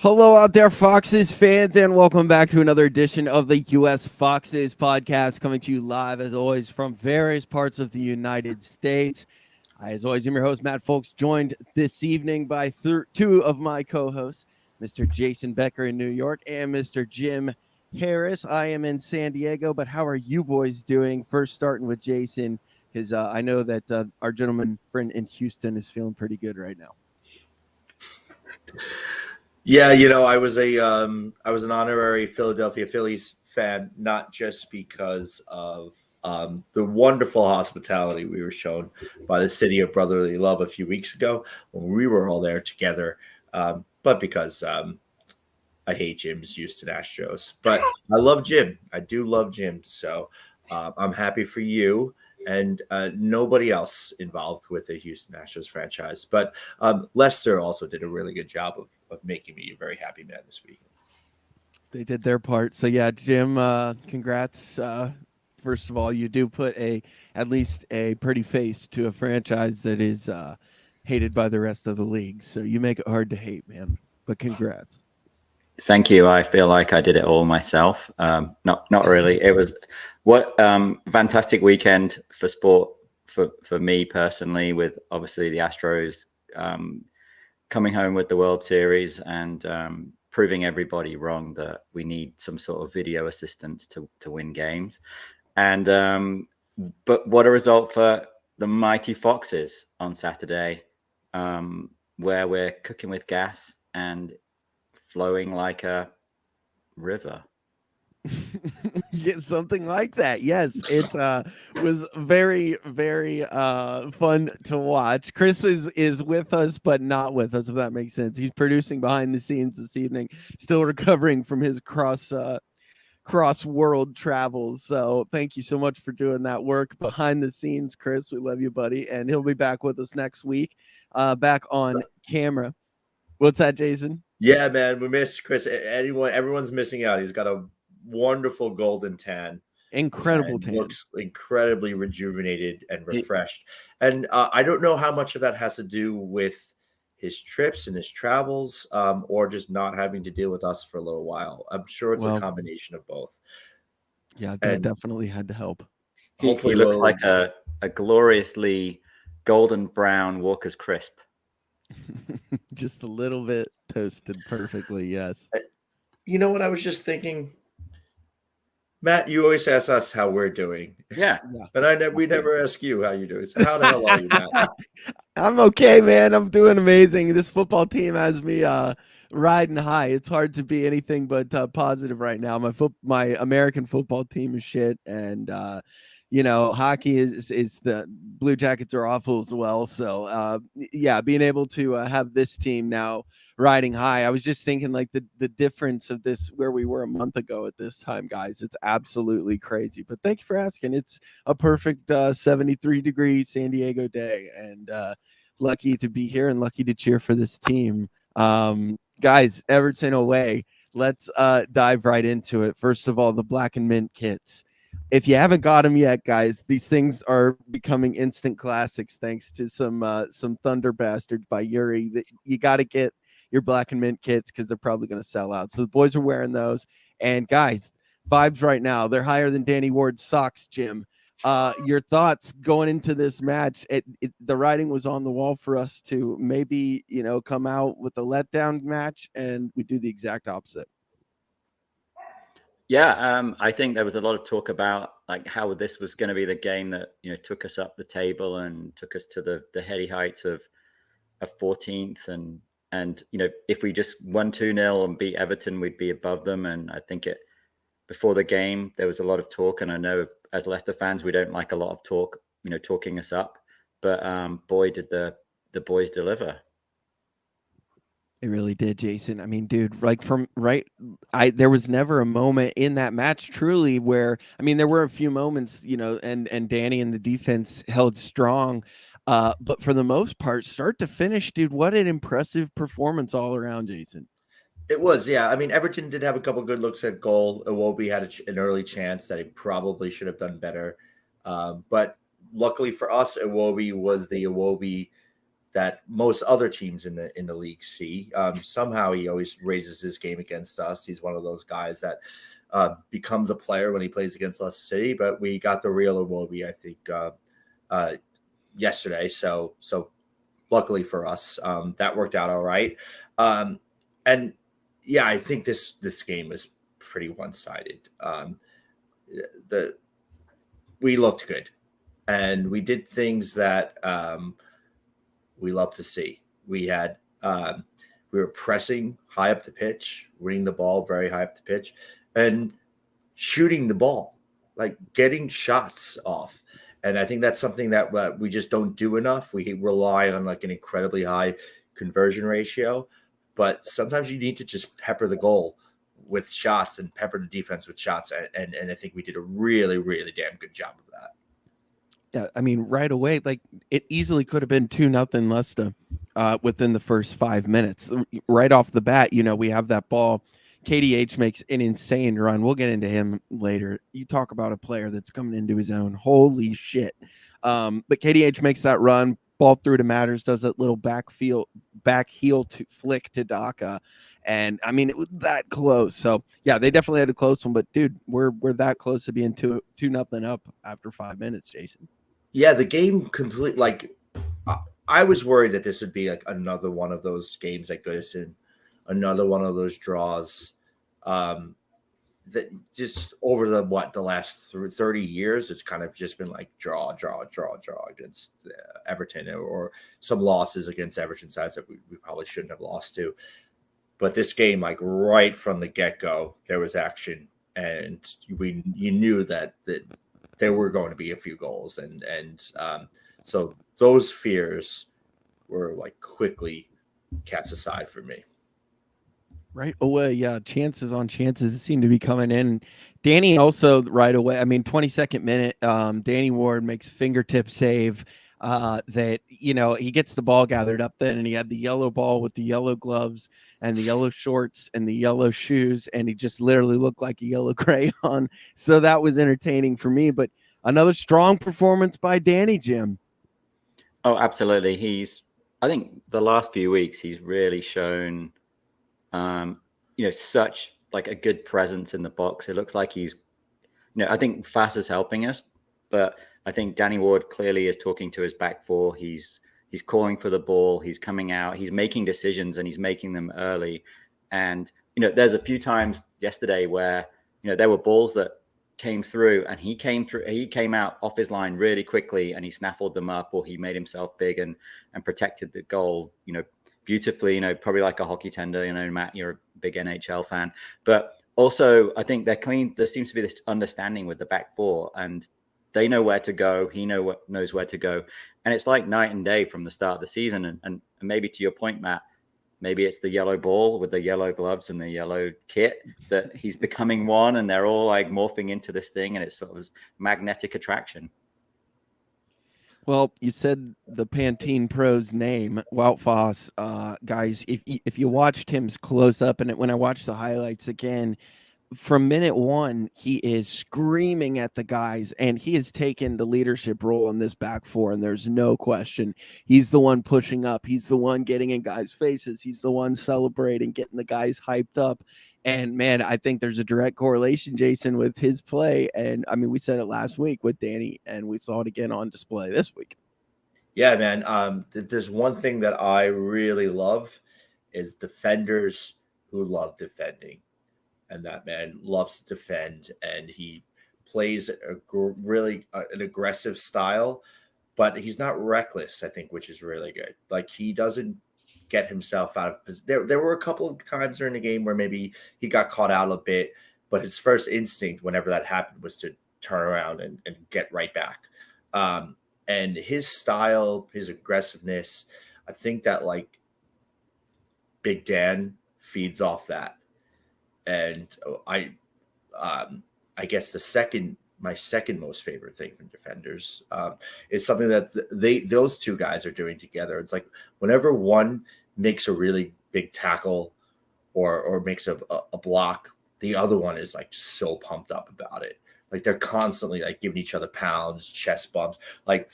Hello out there, Foxes fans, and welcome back to another edition of the U.S. Foxes podcast, coming to you live, as always, from various parts of the United States. I, as always, am your host, Matt Folks, joined this evening by two of my co-hosts, Mr. Jason Becker in New York and Mr. Jim Harris. I am in San Diego, but how are you boys doing? First, starting with Jason, because I know that our gentleman friend in Houston is feeling pretty good right now. Yeah, I was an honorary Philadelphia Phillies fan, not just because of the wonderful hospitality we were shown by the city of brotherly love a few weeks ago when we were all there together, but because I hate Jim's Houston Astros. But I love Jim. I do love Jim. So I'm happy for you and nobody else involved with the Houston Astros franchise. But Lester also did a really good job of making me a very happy man this week. They did their part. So yeah, Jim, congrats. First of all, you do put at least a pretty face to a franchise that is hated by the rest of the league. So you make it hard to hate, man. But congrats. Thank you. I feel like I did it all myself. Not really. It was what fantastic weekend for sport for me personally, with obviously the Astros coming home with the World Series and proving everybody wrong that we need some sort of video assistance to win games. And but what a result for the mighty Foxes on Saturday, where we're cooking with gas and flowing like a river. Yeah, something like that. Yes, it was very, very fun to watch. Chris is with us, but not with us, if that makes sense. He's producing behind the scenes this evening, still recovering from his cross world travels. So thank you so much for doing that work behind the scenes, Chris. We love you, buddy, and he'll be back with us next week, back on camera. What's that, Jason? Yeah, man, we miss Chris. Everyone's missing out. He's got a wonderful golden tan. Incredible tan. Looks incredibly rejuvenated and refreshed. And I don't know how much of that has to do with his trips and his travels, or just not having to deal with us for a little while. I'm sure it's a combination of both. Yeah, that definitely had to help. He looks like a gloriously golden brown Walker's Crisp. Just a little bit toasted perfectly, yes. You know what I was just thinking? Matt, you always ask us how we're doing. Yeah. But we never ask you how you're doing. So how the hell are you, Matt? I'm okay, man. I'm doing amazing. This football team has me riding high. It's hard to be anything but positive right now. My American football team is shit, and hockey is the Blue Jackets are awful as well. So being able to have this team now riding high. I was just thinking like the difference of this where we were a month ago at this time, guys. It's absolutely crazy. But thank you for asking. It's a perfect 73-degree San Diego day, and lucky to be here and lucky to cheer for this team. Guys, Everton away. Let's dive right into it. First of all, the black and mint kits. If you haven't got them yet, guys, these things are becoming instant classics thanks to some Thunderbastard by Yuri. That you got to get your black and mint kits because they're probably going to sell out. So the boys are wearing those. And guys, vibes right now, they're higher than Danny Ward's socks, Jim. Your thoughts going into this match? The writing was on the wall for us to maybe, come out with a letdown match, and we do the exact opposite. Yeah, I think there was a lot of talk about like how this was going to be the game that took us up the table and took us to the heady heights of 14th, and if we just won 2-0 and beat Everton, we'd be above them. And I think before the game there was a lot of talk, and I know as Leicester fans we don't like a lot of talk, talking us up, but boy did the boys deliver. It really did, Jason. I mean, dude, like there was never a moment in that match truly where, there were a few moments, and Danny and the defense held strong. But for the most part, start to finish, dude, what an impressive performance all around, Jason. It was, yeah. Everton did have a couple good looks at goal. Iwobi had an early chance that he probably should have done better. But luckily for us, Iwobi was the Iwobi that most other teams in the league see. Somehow he always raises his game against us. He's one of those guys that becomes a player when he plays against Leicester City. But we got the real Iwobi, I think, yesterday. So luckily for us, that worked out all right. And yeah, I think this game is pretty one-sided. We looked good, and we did things that we love to see. We had we were pressing high up the pitch, winning the ball very high up the pitch, and shooting the ball, like getting shots off. And I think that's something that we just don't do enough. We rely on like an incredibly high conversion ratio, but sometimes you need to just pepper the goal with shots and pepper the defense with shots. And I think we did a really, really damn good job of that. Yeah, I mean, right away, like it easily could have been 2-0 Leicester within the first 5 minutes. Right off the bat, we have that ball. KDH makes an insane run. We'll get into him later. You talk about a player that's coming into his own. Holy shit. But KDH makes that run, ball through to Matters, does that little back heel to flick to Daka. And I mean, it was that close. So yeah, they definitely had a close one, but dude, we're that close to being 2-0 up after 5 minutes, Jason. Yeah, the game complete. Like, I was worried that this would be like another one of those games at Goodison, another one of those draws. That just over the last 30 years, it's kind of just been like draw against Everton, or some losses against Everton sides that we probably shouldn't have lost to. But this game, like right from the get-go, there was action, and you knew that there were going to be a few goals, and so those fears were like quickly cast aside for me. Right away, yeah, chances on chances seem to be coming in. Danny also right away. I mean, 22nd minute, Danny Ward makes fingertip save. That he gets the ball gathered up then, and he had the yellow ball with the yellow gloves and the yellow shorts and the yellow shoes, and he just literally looked like a yellow crayon. So that was entertaining for me. But another strong performance by Danny, Jim. Oh, absolutely. I think the last few weeks he's really shown such like a good presence in the box. It looks like he's, I think Fass is helping us, but I think Danny Ward clearly is talking to his back four. He's calling for the ball. He's coming out. He's making decisions, and he's making them early. And, there's a few times yesterday where, there were balls that came through, and he came out off his line really quickly, and he snaffled them up, or he made himself big and protected the goal, beautifully, probably like a hockey tender. Matt, you're a big NHL fan, but also I think they're clean. There seems to be this understanding with the back four, and they know where to go. He knows where to go, and it's like night and day from the start of the season. And maybe to your point, Matt, maybe it's the yellow ball with the yellow gloves and the yellow kit that he's becoming one, and they're all like morphing into this thing, and it's sort of this magnetic attraction. Well, you said the Pantene Pro's name, Wout Fass. Guys, if you watched him close up, and when I watched the highlights again, from minute one, he is screaming at the guys, and he has taken the leadership role in this back four, and there's no question. He's the one pushing up. He's the one getting in guys' faces. He's the one celebrating, getting the guys hyped up. And, man, I think there's a direct correlation, Jason, with his play. And, I mean, we said it last week with Danny, and we saw it again on display this week. Yeah, man. There's one thing that I really love is defenders who love defending. And that man loves to defend, and he plays really an aggressive style, but he's not reckless, I think, which is really good. Like, he doesn't get himself out of position. There were a couple of times during the game where maybe he got caught out a bit, but his first instinct whenever that happened was to turn around and get right back. And his style, his aggressiveness, I think that like Big Dan feeds off that. And I guess my second most favorite thing from defenders is something that those two guys are doing together. It's like whenever one makes a really big tackle or makes a block, the other one is like so pumped up about it. Like they're constantly like giving each other pounds, chest bumps. Like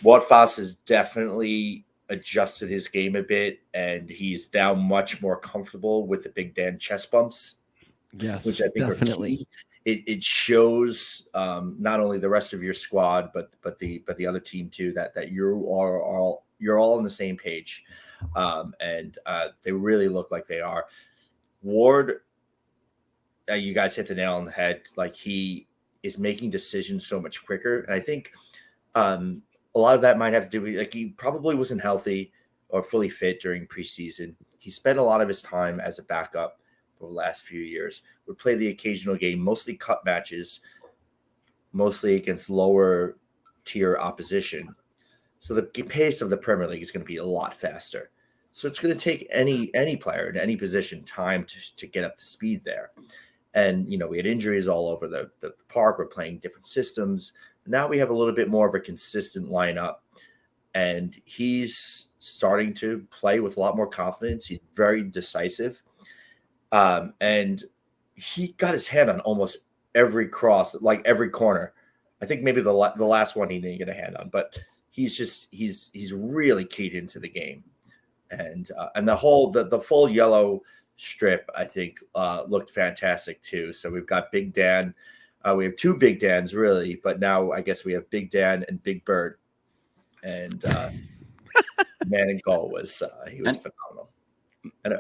Wout Fass is definitely adjusted his game a bit, and he's now much more comfortable with the Big Dan chest bumps, which I Yes, think are definitely. key. It shows not only the rest of your squad, but the other team too, that you're all on the same page, and they really look like they are. Ward, you guys hit the nail on the head. Like, he is making decisions so much quicker, and I think a lot of that might have to do with, like, he probably wasn't healthy or fully fit during preseason. He spent a lot of his time as a backup for the last few years. Would play the occasional game, mostly cup matches, mostly against lower tier opposition. So the pace of the Premier League is going to be a lot faster. So it's going to take any player in any position time to get up to speed there. And, we had injuries all over the park. We're playing different systems. Now we have a little bit more of a consistent lineup. And he's starting to play with a lot more confidence. He's very decisive. And he got his hand on almost every cross, like every corner. I think maybe the last one he didn't get a hand on, but he's really keyed into the game. And the full yellow strip, I think, looked fantastic too. So we've got Big Dan. We have two Big Dans, really, but now I guess we have Big Dan and Big Bird. And man in goal was phenomenal, and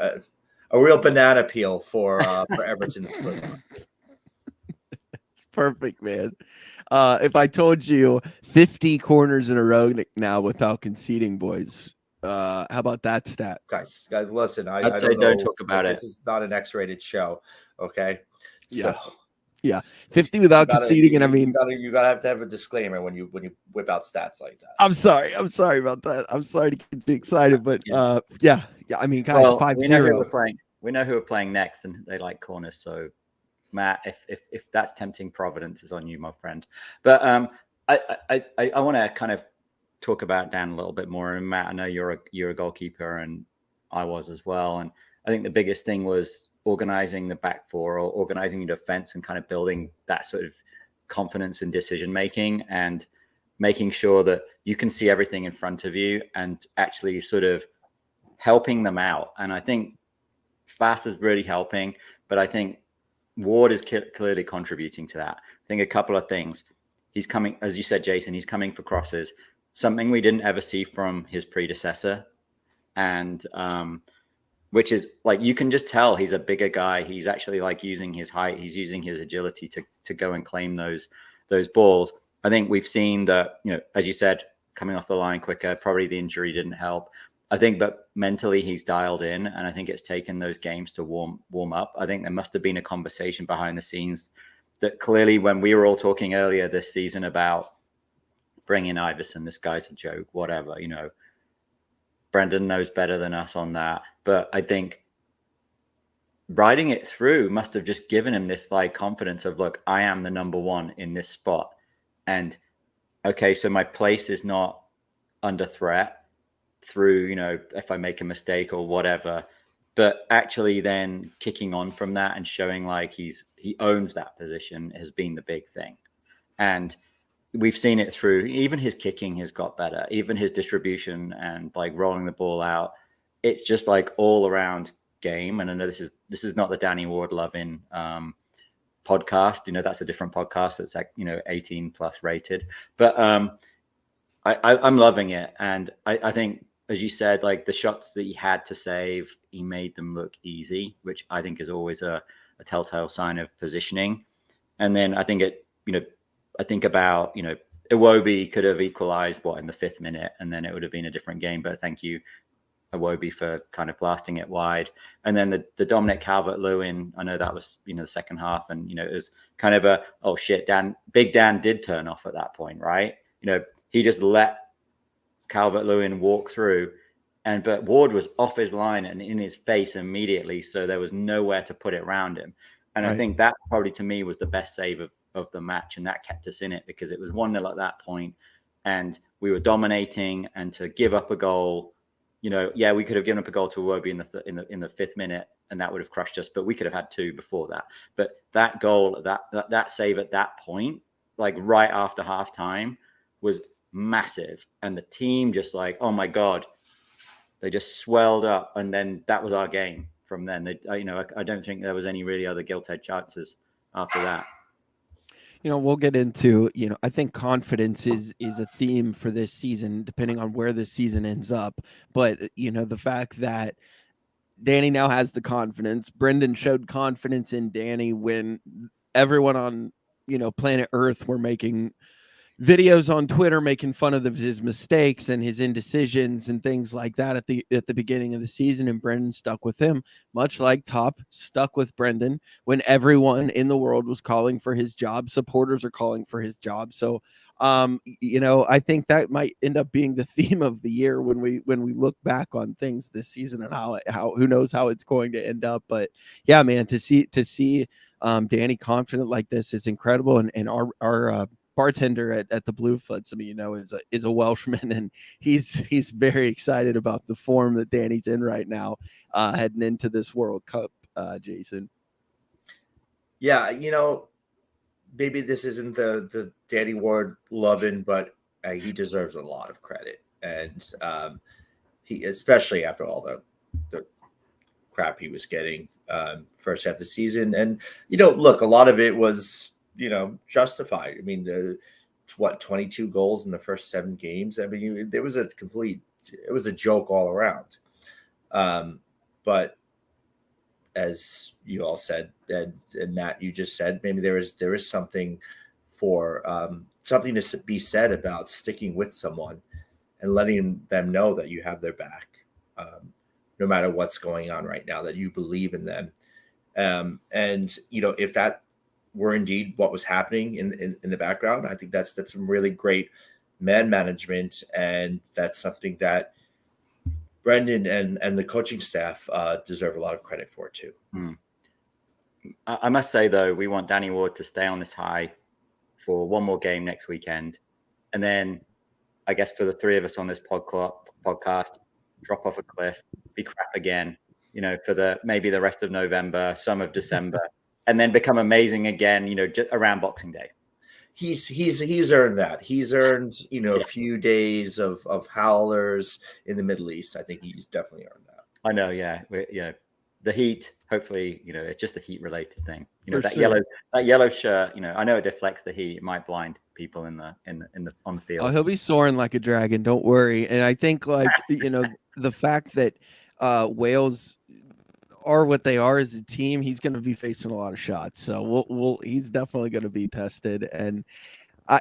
a real banana peel for Everton. It's perfect, man. If I told you 50 corners in a row now without conceding, boys, how about that stat? Guys, listen. I'd say don't talk about it. This is not an X-rated show, okay? Yeah. So, yeah, 50 without conceding, and I mean, you gotta have to have a disclaimer when you whip out stats like that. I'm sorry about that. I'm sorry to get you excited, but yeah. I mean, guys, 5-0. We know who we're playing. We know who we're playing next, and they like corners. So, Matt, if that's tempting Providence, is on you, my friend. But I want to kind of talk about Dan a little bit more. And Matt, I know you're a goalkeeper, and I was as well. And I think the biggest thing was organizing the back four, or organizing your defense, and kind of building that sort of confidence in decision making, and making sure that you can see everything in front of you, and actually sort of helping them out. And I think Fast is really helping, but I think Ward is clearly contributing to that. I think a couple of things. He's coming, as you said, Jason, he's coming for crosses, something we didn't ever see from his predecessor. And which is, like, you can just tell he's a bigger guy. He's actually, like, using his height. He's using his agility to go and claim those balls. I think we've seen that, as you said, coming off the line quicker, probably the injury didn't help. I think, but mentally he's dialed in, and I think it's taken those games to warm up. I think there must have been a conversation behind the scenes that clearly, when we were all talking earlier this season about bringing Iverson, this guy's a joke, whatever, Brendan knows better than us on that. But I think riding it through must have just given him this, like, confidence of, look, I am the number one in this spot. And okay, so my place is not under threat through, if I make a mistake or whatever, but actually then kicking on from that and showing like he owns that position has been the big thing. And we've seen it through, even his kicking has got better, even his distribution and, like, rolling the ball out. It's just, like, all around game. And I know this is not the Danny Ward loving podcast. That's a different podcast that's, like, 18 plus rated. But I'm loving it. And I think, as you said, like, the shots that he had to save, he made them look easy, which I think is always a telltale sign of positioning. And then I think I think about, Iwobi could have equalized in the 5th minute, and then it would have been a different game. But thank you, Iwobi, for kind of blasting it wide. And then the Dominic Calvert-Lewin, I know that was, the second half, and, it was kind of oh shit, Big Dan did turn off at that point, right? He just let Calvert-Lewin walk through, but Ward was off his line and in his face immediately, so there was nowhere to put it around him. And right. I think that probably, to me, was the best save of the match, and that kept us in it, because it was 1-0 at that point, and we were dominating. And to give up a goal, we could have given up a goal to Iwobi in the 5th minute, and that would have crushed us. But we could have had 2 before that. But that goal, that save at that point, like right after halftime, was massive. And the team just like, oh my God, They just swelled up, and then that was our game from then. I don't think there was any really other gilt-edged chances after that. We'll get into, I think confidence is a theme for this season, depending on where this season ends up. But, the fact that Danny now has the confidence. Brendan showed confidence in Danny when everyone on, planet Earth were making videos on Twitter making fun of his mistakes and his indecisions and things like that at the beginning of the season, and Brendan stuck with him, much like Top stuck with Brendan when everyone in the world was calling for his job. Supporters are calling for his job. So I think that might end up being the theme of the year when we look back on things this season, and how who knows how it's going to end up. But yeah, man, to see Danny confident like this is incredible. And our bartender at the Bluefoot, some of is a Welshman, and he's very excited about the form that Danny's in right now, heading into this World Cup. Jason. Yeah, maybe this isn't the Danny Ward loving, but he deserves a lot of credit, and he, especially after all the crap he was getting first half of the season, and look, a lot of it was justified. I mean, 22 goals in the first 7 games. I mean, it was a joke all around. But as you all said, and Matt, you just said, maybe there is something something to be said about sticking with someone and letting them know that you have their back, no matter what's going on right now, that you believe in them. And if that were indeed what was happening in the background, I think that's some really great man management, and that's something that Brendan and the coaching staff deserve a lot of credit for too. I must say though, we want Danny Ward to stay on this high for one more game next weekend, and then I guess for the 3 of us on this podcast, drop off a cliff, be crap again, for maybe the rest of November, some of December. And then become amazing again, just around Boxing Day. He's earned that. He's earned, a few days of howlers in the Middle East. I think he's definitely earned that. I know, yeah. The heat. Hopefully, it's just a heat related thing. That yellow shirt. I know it deflects the heat. It might blind people on the field. Oh, he'll be soaring like a dragon. Don't worry. And I think the fact that Wales are what they are as a team, he's going to be facing a lot of shots. So he's definitely going to be tested. And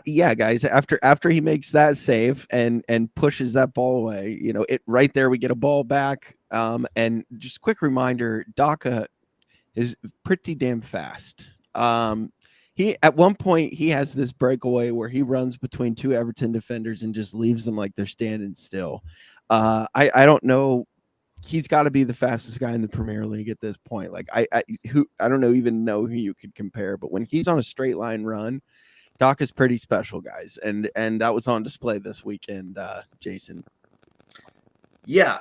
yeah, guys, after he makes that save and pushes that ball away, it right there, we get a ball back. And just quick reminder, Daka is pretty damn fast. He at one point he has this breakaway where he runs between 2 Everton defenders and just leaves them like they're standing still. I don't know. He's got to be the fastest guy in the Premier League at this point. Like I don't even know who you could compare, but when he's on a straight line run, Doc is pretty special, guys. And that was on display this weekend, Jason. Yeah,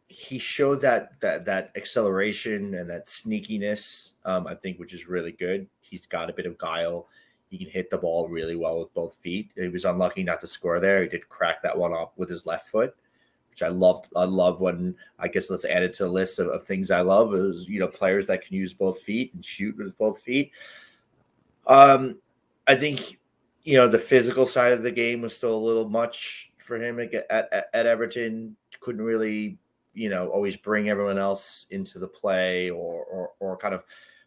he showed that acceleration and that sneakiness, I think, which is really good. He's got a bit of guile. He can hit the ball really well with both feet. He was unlucky not to score there. He did crack that one off with his left foot, which I loved. I love when, I guess let's add it to the list of things I love is, players that can use both feet and shoot with both feet. I think, the physical side of the game was still a little much for him at Everton. Couldn't really, always bring everyone else into the play or kind of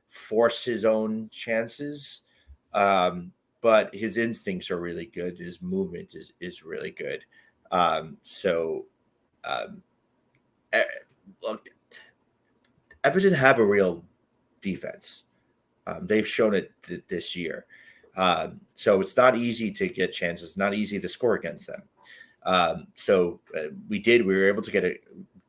force his own chances. But his instincts are really good. His movement is really good. Look, Everton have a real defense. They've shown it this year. So it's not easy to get chances. It's not easy to score against them. We were able to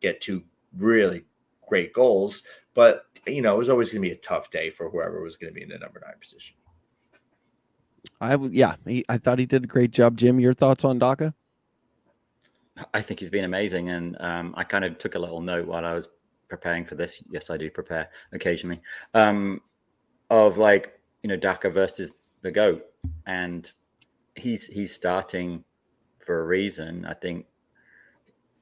get 2 really great goals, but it was always going to be a tough day for whoever was going to be in the number 9 position. I thought he did a great job. Jim, your thoughts on Daka? I think he's been amazing, and I kind of took a little note while I was preparing for this. Yes, I do prepare occasionally. Of Daka versus the GOAT, and he's starting for a reason. I think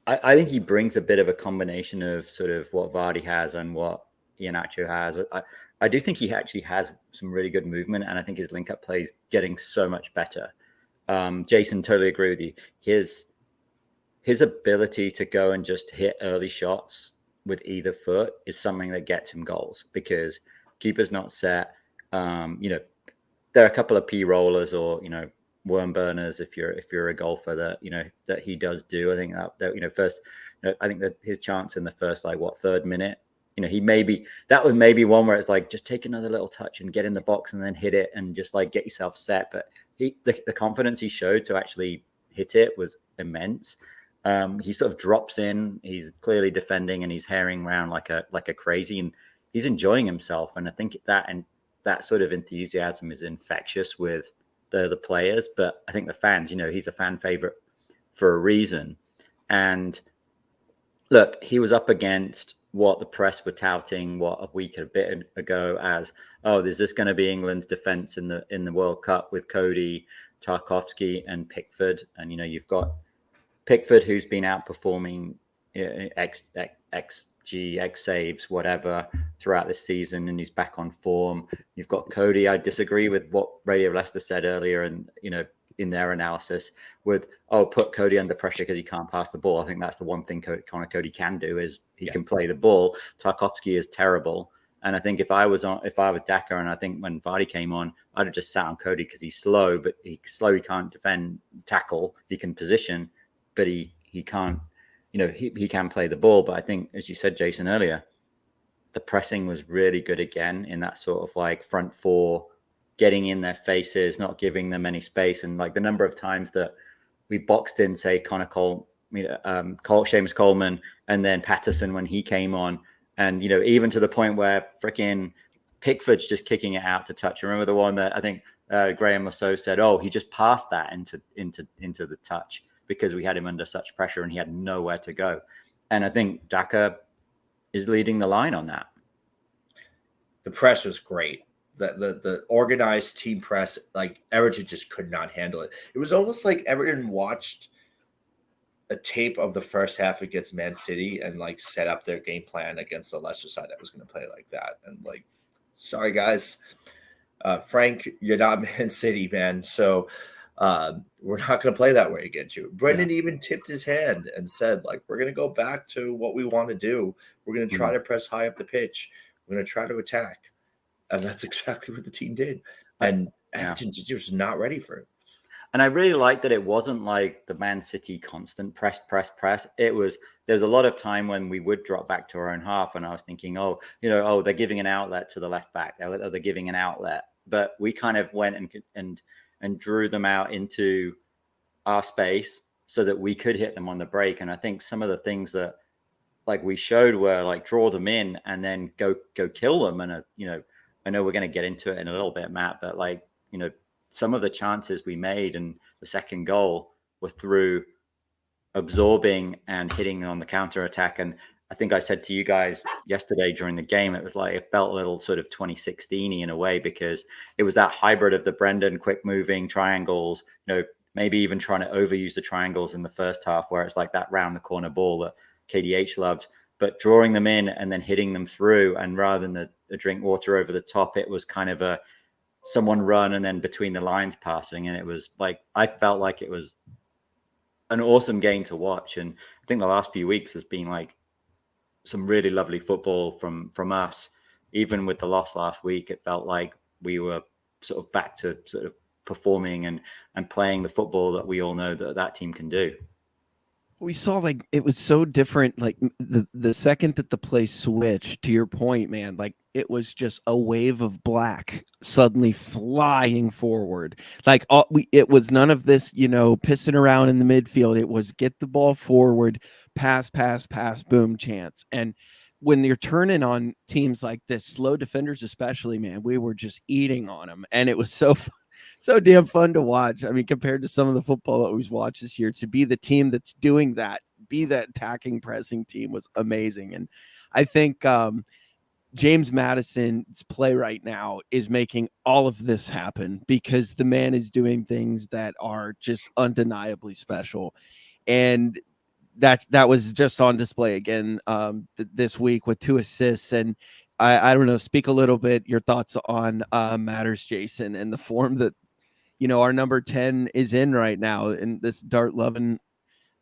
I think he brings a bit of a combination of sort of what Vardy has and what Iheanacho has. I do think he actually has some really good movement, and I think his link-up play is getting so much better. Jason, totally agree with you. His ability to go and just hit early shots with either foot is something that gets him goals because keeper's not set. There are a couple of P rollers or worm burners if you're a golfer that he does do. I think that first, I think that his chance in the first third minute, that was maybe one where it's like just take another little touch and get in the box and then hit it and just like get yourself set. But the confidence he showed to actually hit it was immense. He sort of drops in. He's clearly defending and he's herring around like a crazy, and he's enjoying himself. And I think that sort of enthusiasm is infectious with the players. But I think the fans, he's a fan favorite for a reason. And look, he was up against what the press were touting a week a bit ago as, oh, is this going to be England's defense in the World Cup with Cody, Tarkowski, and Pickford? And you've got Pickford, who's been outperforming XG, X saves, whatever, throughout this season, and he's back on form. You've got Cody. I disagree with what Radio Leicester said earlier, and in their analysis, with put Cody under pressure because he can't pass the ball. I think that's the one thing Connor Cody can do is he can play the ball. Tarkowski is terrible. And I think if I was Daka, and I think when Vardy came on, I'd have just sat on Cody because he's slow, but he can't defend, tackle, he can position, but he can't, he can play the ball. But I think, as you said, Jason, earlier, the pressing was really good again in that sort of like front four, getting in their faces, not giving them any space. And like the number of times that we boxed in, say, Connor Seamus Coleman, and then Patterson when he came on. And, even to the point where freaking Pickford's just kicking it out to touch. Remember the one that I think Graham Lasso said, he just passed that into the touch because we had him under such pressure and he had nowhere to go. And I think Daka is leading the line on that. The press was great. The organized team press, like Everton just could not handle it. It was almost like Everton watched a tape of the first half against Man City and like set up their game plan against the Leicester side that was going to play like that. And like, sorry guys, Frank, you're not Man City, man. So we're not going to play that way against you. Brendan even tipped his hand and said, like, we're going to go back to what we want to do. We're going to try to press high up the pitch. We're going to try to attack. And that's exactly what the team did. And Everton just not ready for it. And I really liked that it wasn't like the Man City constant press. There was a lot of time when we would drop back to our own half, and I was thinking, they're giving an outlet to the left back. They're giving an outlet. But we kind of went and drew them out into our space so that we could hit them on the break. And I think some of the things that like we showed were like draw them in and then go kill them. And I know we're going to get into it in a little bit, Matt, but like some of the chances we made and the second goal were through absorbing and hitting on the counter attack. And I think I said to you guys yesterday during the game, it was like it felt a little sort of 2016-y in a way because it was that hybrid of the Brendan quick moving triangles, maybe even trying to overuse the triangles in the first half where it's like that round the corner ball that KDH loved, but drawing them in and then hitting them through. And rather than the drink water over the top, it was kind of someone run and then between the lines passing. And it was like, I felt like it was an awesome game to watch. And I think the last few weeks has been like some really lovely football from us. Even with the loss last week, it felt like we were sort of back to sort of performing and playing the football that we all know that team can do. We saw like it was so different. Like the second that the play switched, to your point, man, like it was just a wave of black suddenly flying forward. Like it was none of this, pissing around in the midfield. It was get the ball forward, pass, boom, chance. And when you're turning on teams like this, slow defenders especially, man, we were just eating on them, and it was so damn fun to watch. I mean, compared to some of the football that we've watched this year, to be the team that's doing that, be that attacking, pressing team was amazing. And I think James Maddison's play right now is making all of this happen because the man is doing things that are just undeniably special. And that was just on display again this week with 2 assists. And I don't know, speak a little bit your thoughts on Matters, Jason, and the form that our number 10 is in right now, in this dart loving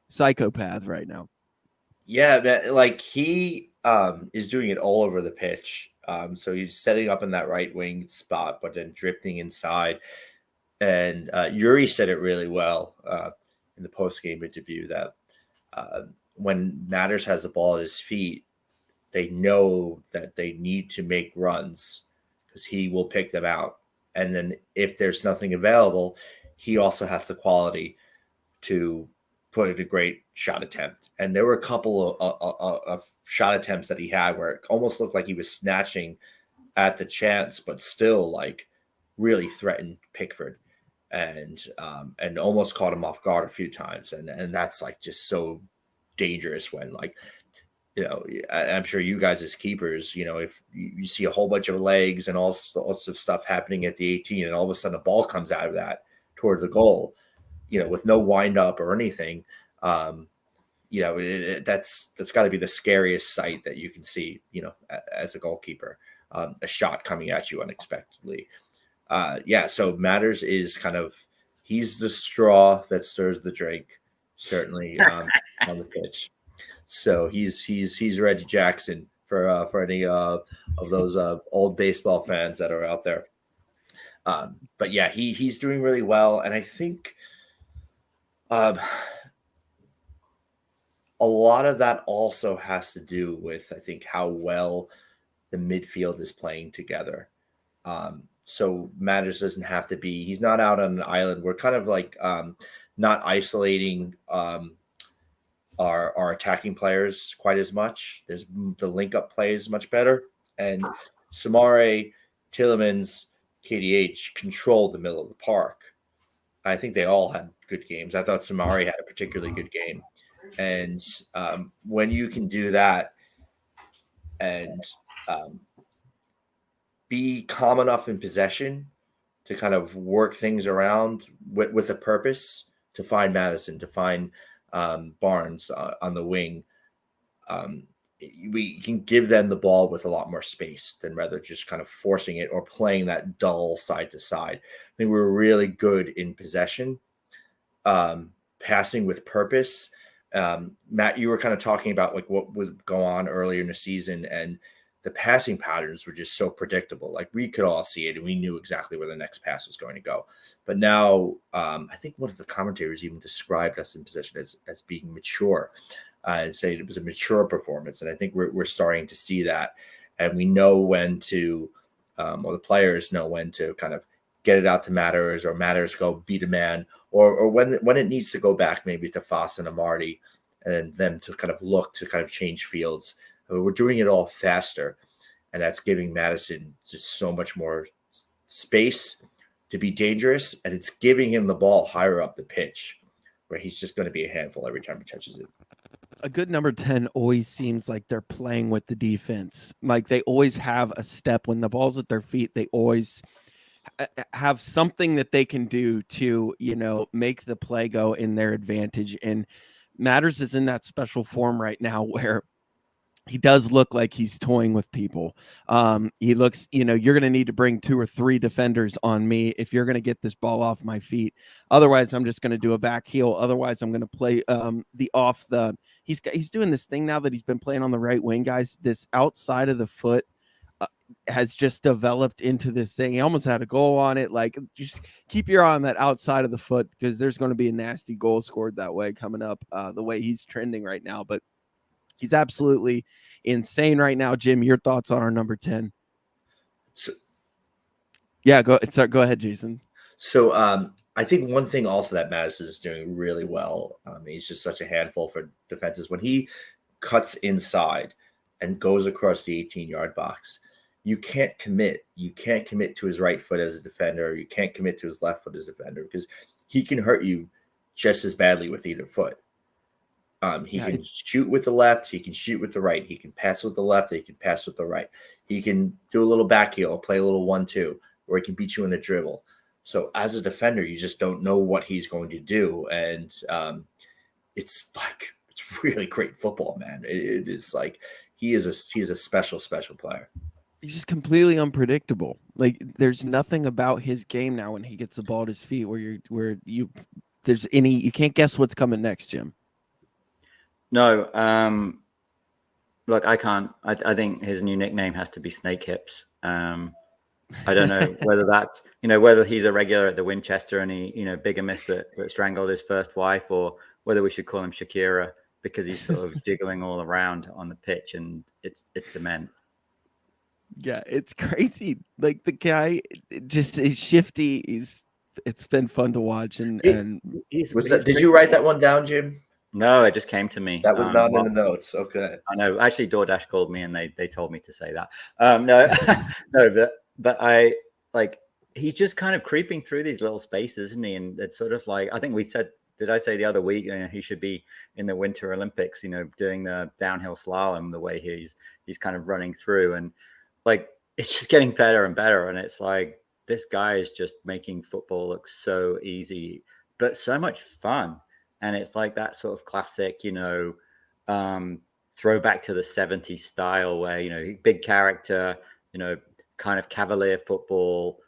psychopath right now. Yeah, man, like he is doing it all over the pitch. So he's setting up in that right wing spot, but then drifting inside. And Yuri said it really well in the post game interview that when Matters has the ball at his feet, they know that they need to make runs because he will pick them out. And then if there's nothing available, he also has the quality to put in a great shot attempt. And there were a couple of shot attempts that he had where it almost looked like he was snatching at the chance, but still like really threatened Pickford and almost caught him off guard a few times. And that's like just so dangerous when like, I'm sure you guys as keepers, if you see a whole bunch of legs and all sorts of stuff happening at the 18 and all of a sudden a ball comes out of that towards the goal, with no wind up or anything, that's got to be the scariest sight that you can see, as a goalkeeper, a shot coming at you unexpectedly. So Matters is he's the straw that stirs the drink, certainly on the pitch. So he's Reggie Jackson for any of those old baseball fans that are out there. But yeah, he's doing really well, and I think a lot of that also has to do with, I think, how well the midfield is playing together. So Matters doesn't have to be, he's not out on an island. We're kind of like not isolating our attacking players quite as much. There's the link up play is much better. And Samare, Tielemans, KDH controlled the middle of the park. I think they all had good games. I thought Samari had a particularly good game. And when you can do that and be calm enough in possession to kind of work things around with a purpose, to find Madison, to find Barnes on the wing, we can give them the ball with a lot more space than rather just kind of forcing it or playing that dull side to side. I think we were really good in possession, passing with purpose. Matt, you were kind of talking about like what was going on earlier in the season, and the passing patterns were just so predictable. Like we could all see it and we knew exactly where the next pass was going to go. But now I think one of the commentators even described us in possession as being mature. And say it was a mature performance. And I think we're starting to see that. And we know when to, or the players know when to kind of get it out to Matters, or Matters go beat a man, or when it needs to go back maybe to Foss and Amarty, and them to kind of look to kind of change fields. I mean, we're doing it all faster. And that's giving Madison just so much more space to be dangerous. And it's giving him the ball higher up the pitch, where he's just going to be a handful every time he touches it. A good number 10 always seems like they're playing with the defense. Like they always have a step when the ball's at their feet. They always have something that they can do to, make the play go in their advantage. And Matters is in that special form right now where he does look like he's toying with people. He looks, you're going to need to bring 2 or 3 defenders on me if you're going to get this ball off my feet. Otherwise, I'm just going to do a back heel. Otherwise, I'm going to play he's doing this thing now that he's been playing on the right wing, guys. This outside of the foot has just developed into this thing. He almost had a goal on it. Like, just keep your eye on that outside of the foot, because there's going to be a nasty goal scored that way coming up, the way he's trending right now. But he's absolutely insane right now. Jim, your thoughts on our number 10? Go ahead, Jason. So I think one thing also that Madison is doing really well, he's just such a handful for defenses. When he cuts inside and goes across the 18-yard box, you can't commit. You can't commit to his right foot as a defender. You can't commit to his left foot as a defender, because he can hurt you just as badly with either foot. He can shoot with the left. He can shoot with the right. He can pass with the left. He can pass with the right. He can do a little back heel, play a little 1-2, or he can beat you in a dribble. So as a defender, you just don't know what he's going to do. And it's it's really great football, man. It is like he is a special player. He's just completely unpredictable. Like there's nothing about his game now when he gets the ball at his feet where you can't guess what's coming next, Jim. No, look, I can't. I think his new nickname has to be Snake Hips. I don't know whether that's, whether he's a regular at the Winchester and he, bigamist that strangled his first wife, or whether we should call him Shakira because he's sort of jiggling all around on the pitch and it's immense. Yeah, it's crazy. Like the guy just is shifty. It's been fun to watch did you write that one down, Jim? No, it just came to me. That was not in the notes. Okay. I know. Actually, DoorDash called me and they told me to say that. No, no, but I he's just kind of creeping through these little spaces, isn't he? And it's sort of like, I think did I say the other week, he should be in the Winter Olympics, doing the downhill slalom the way he's kind of running through, and it's just getting better and better. And it's like, this guy is just making football look so easy, but so much fun. And it's like that sort of classic, throwback to the 70s style where, big character, kind of cavalier football,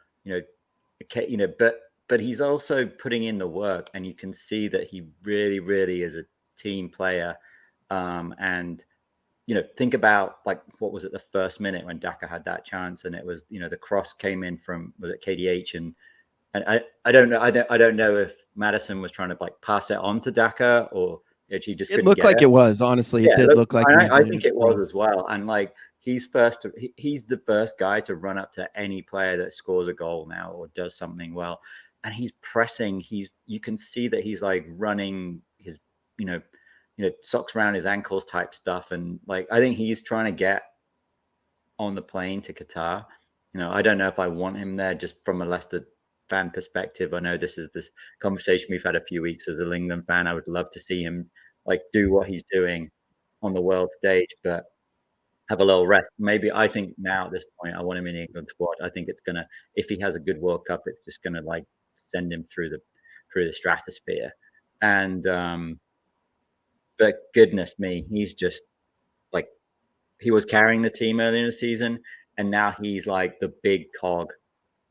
but he's also putting in the work, and you can see that he really, really is a team player. And, think about what was it, the first minute when Daka had that chance, and it was, the cross came in from, was it KDH, and I don't know. I don't know if Maddison was trying to pass it on to Daka, or if he just couldn't looked like it was, honestly. It did look like I think it was as well. And he's the first guy to run up to any player that scores a goal now or does something well, and he's pressing. You can see that he's running his socks around his ankles type stuff, and I think he's trying to get on the plane to Qatar. I don't know if I want him there just from a Leicester fan perspective. I know this is this conversation we've had a few weeks as a England fan. I would love to see him do what he's doing on the world stage, but have a little rest. Maybe I think now at this point, I want him in the England squad. I think it's gonna, if he has a good World Cup, it's just gonna send him through the stratosphere. And but goodness me, he's just he was carrying the team early in the season, and now he's the big cog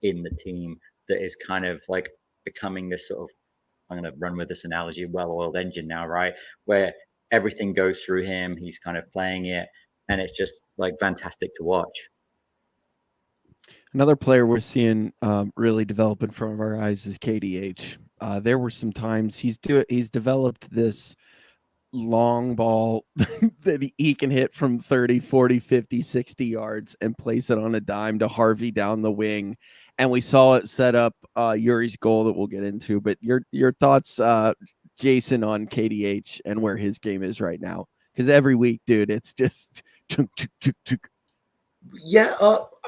in the team that is kind of becoming this sort of, I'm going to run with this analogy, well-oiled engine now, right? Where everything goes through him. He's kind of playing it, and it's just fantastic to watch. Another player we're seeing really develop in front of our eyes is KDH. There were some times he's developed this long ball that he can hit from 30, 40, 50, 60 yards and place it on a dime to Harvey down the wing. And we saw it set up Yuri's goal that we'll get into. But your thoughts, Jason, on KDH and where his game is right now? Because every week, dude, it's just yeah.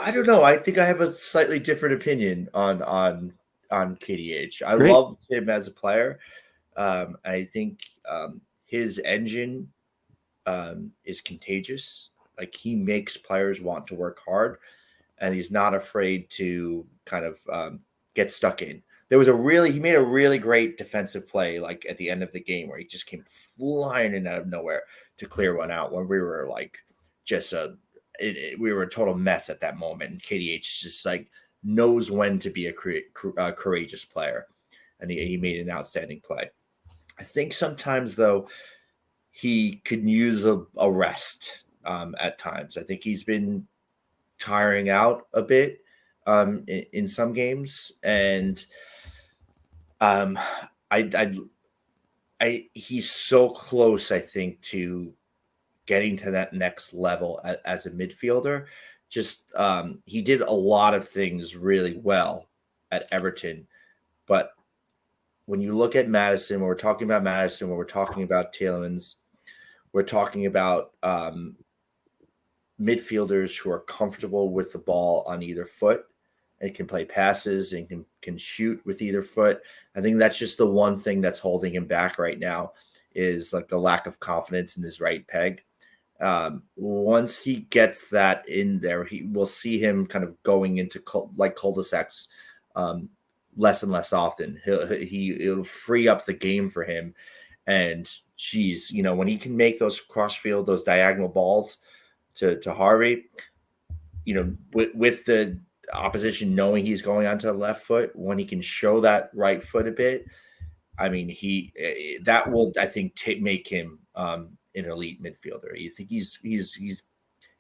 I don't know. I think I have a slightly different opinion on KDH. I love him as a player. I think his engine is contagious. He makes players want to work hard, and he's not afraid to kind of get stuck in. He made a really great defensive play at the end of the game where he just came flying in out of nowhere to clear one out when we were we were a total mess at that moment. And KDH just knows when to be a courageous player, and he made an outstanding play. I think sometimes though he could use a rest at times. I think he's been tiring out a bit in some games, and he's so close, I think, to getting to that next level as a midfielder. Just he did a lot of things really well at Everton, but when you look at Maddison, when we're talking about Maddison, when we're talking about Tielemans, we're talking about midfielders who are comfortable with the ball on either foot and can play passes and can shoot with either foot. I think that's just the one thing that's holding him back right now is the lack of confidence in his right peg. Once he gets that in there, we'll see him kind of going into cul-de-sacs less and less often. It'll free up the game for him, And geez, when he can make those crossfield, those diagonal balls to Harvey, with the opposition knowing he's going onto the left foot, when he can show that right foot a bit, I mean, that will, I think, make him an elite midfielder. You think he's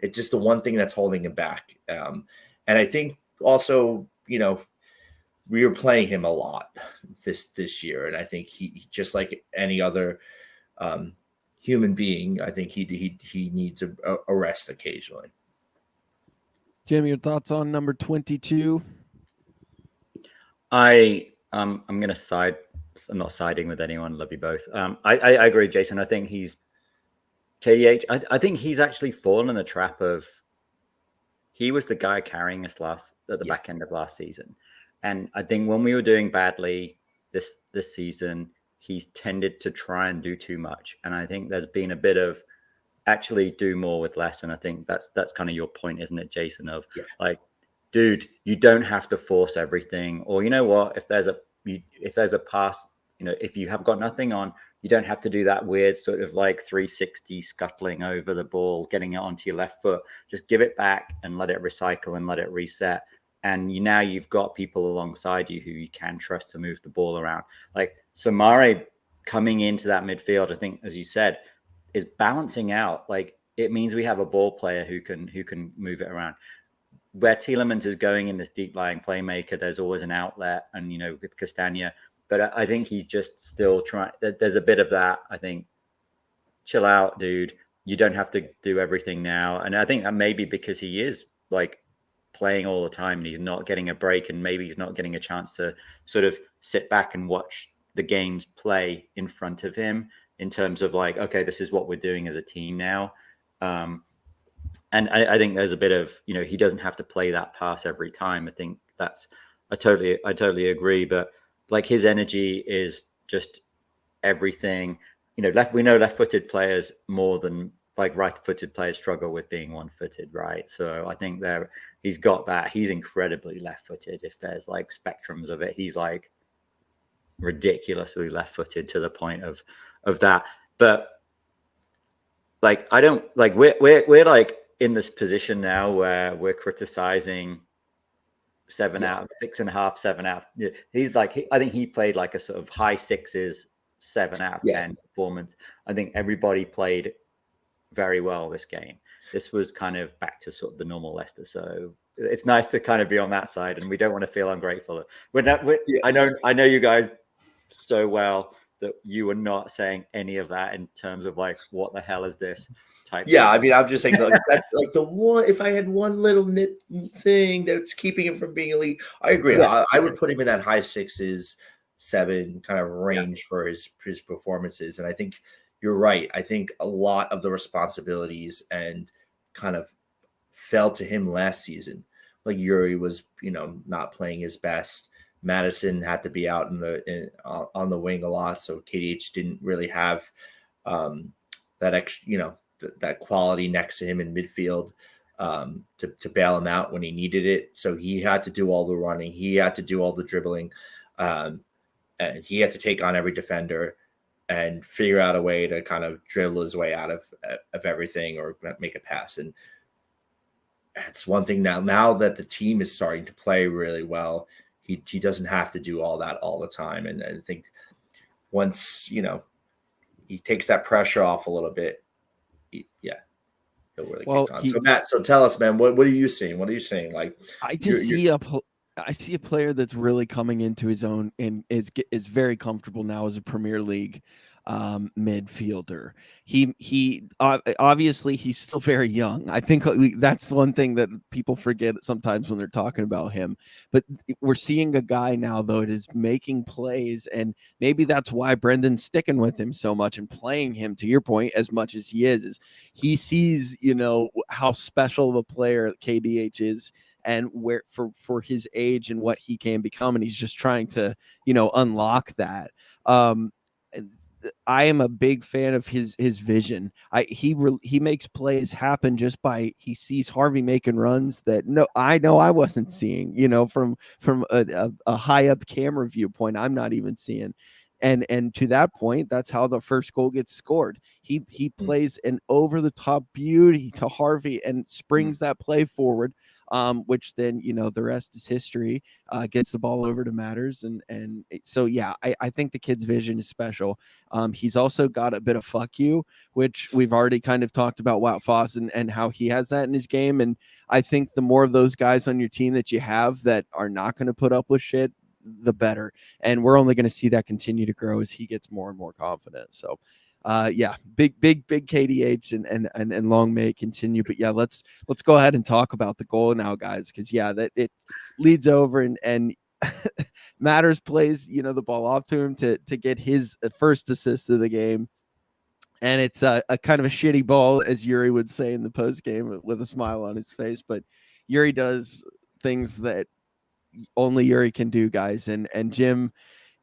it's just the one thing that's holding him back. And I think also, we were playing him a lot this year, and I think he just like any other human being, I think he needs a rest occasionally. Jim, your thoughts on number 22? I'm gonna side. I'm not siding with anyone. Love you both. I agree, Jason. I think he's KDH. I think he's actually fallen in the trap of. He was the guy carrying us at the back end of last season, and I think when we were doing badly this season, he's tended to try and do too much. And I think there's been a bit of actually do more with less. And I think that's kind of your point, isn't it, Jason? Of like, dude, you don't have to force everything. Or you know what? If there's a pass, if you have got nothing on, you don't have to do that weird sort of like 360 scuttling over the ball, getting it onto your left foot. Just give it back and let it recycle and let it reset. And now you've got people alongside you who you can trust to move the ball around. Like Samare coming into that midfield, I think, as you said, is balancing out. Like it means we have a ball player who can move it around. Where Tielemans is going in this deep lying playmaker, there's always an outlet, and with Castagna. But I think he's just still trying. There's a bit of that. I think, chill out, dude. You don't have to do everything now. And I think that maybe because he is like playing all the time and he's not getting a break, and maybe he's not getting a chance to sort of sit back and watch the games play in front of him in terms of like, okay, this is what we're doing as a team now. And I think there's a bit of, he doesn't have to play that pass every time. I think I totally agree. But like his energy is just everything, we know left-footed players more than like right-footed players struggle with being one-footed, right? So I think he's got that. He's incredibly left-footed. If there's like spectrums of it, he's like ridiculously left-footed to the point of that. But like, I don't like, we're like in this position now where we're criticizing 7 out of 6.5, 7 out. He's like, I think he played like a sort of high 6s, 7 out of 10 performance. I think everybody played very well this game. This was kind of back to sort of the normal Leicester. So it's nice to kind of be on that side, and we don't want to feel ungrateful. I know you guys so well that you were not saying any of that in terms of like, what the hell is this type? Yeah, I mean, I'm just saying like, that's like the one. If I had one little nip thing that's keeping him from being elite, I agree. Yeah. I would put him in that high 6s, 7 kind of range for his performances. And I think you're right. I think a lot of the responsibilities and kind of fell to him last season. Like Yuri was, not playing his best. Madison had to be out on the wing a lot, so KDH didn't really have that extra, that quality next to him in midfield to bail him out when he needed it. So he had to do all the running, he had to do all the dribbling, and he had to take on every defender and figure out a way to kind of dribble his way out of everything or make a pass. And it's one thing now that the team is starting to play really well. He doesn't have to do all that all the time. And I think once, he takes that pressure off a little bit, he'll really kick on. So Matt, tell us, man, what are you seeing? What are you saying? Like, I just I see a player that's really coming into his own and is very comfortable now as a Premier League midfielder. He obviously he's still very young. I think that's one thing that people forget sometimes when they're talking about him. But we're seeing a guy now though that is making plays, and maybe that's why Brendan's sticking with him so much and playing him, to your point, as much as he is he sees how special of a player KDH is, and where for his age and what he can become, and he's just trying to unlock that. I am a big fan of his vision. He makes plays happen just by he sees Harvey making runs that I wasn't seeing, from a high up camera viewpoint. I'm not even seeing. And to that point, that's how the first goal gets scored. He plays an over the top beauty to Harvey and springs that play forward, which then, the rest is history. Gets the ball over to Matters, and so yeah, I think the kid's vision is special. He's also got a bit of fuck you, which we've already kind of talked about Wout Foss and how he has that in his game. And I think the more of those guys on your team that you have that are not going to put up with shit, the better. And we're only going to see that continue to grow as he gets more and more confident. So yeah, big KDH and long may it continue. But yeah, let's go ahead and talk about the goal now, guys, because yeah, that it leads over and Matters plays, the ball off to him to get his first assist of the game. And it's a kind of a shitty ball, as Yuri would say in the post game with a smile on his face. But Yuri does things that only Yuri can do, guys. And Jim,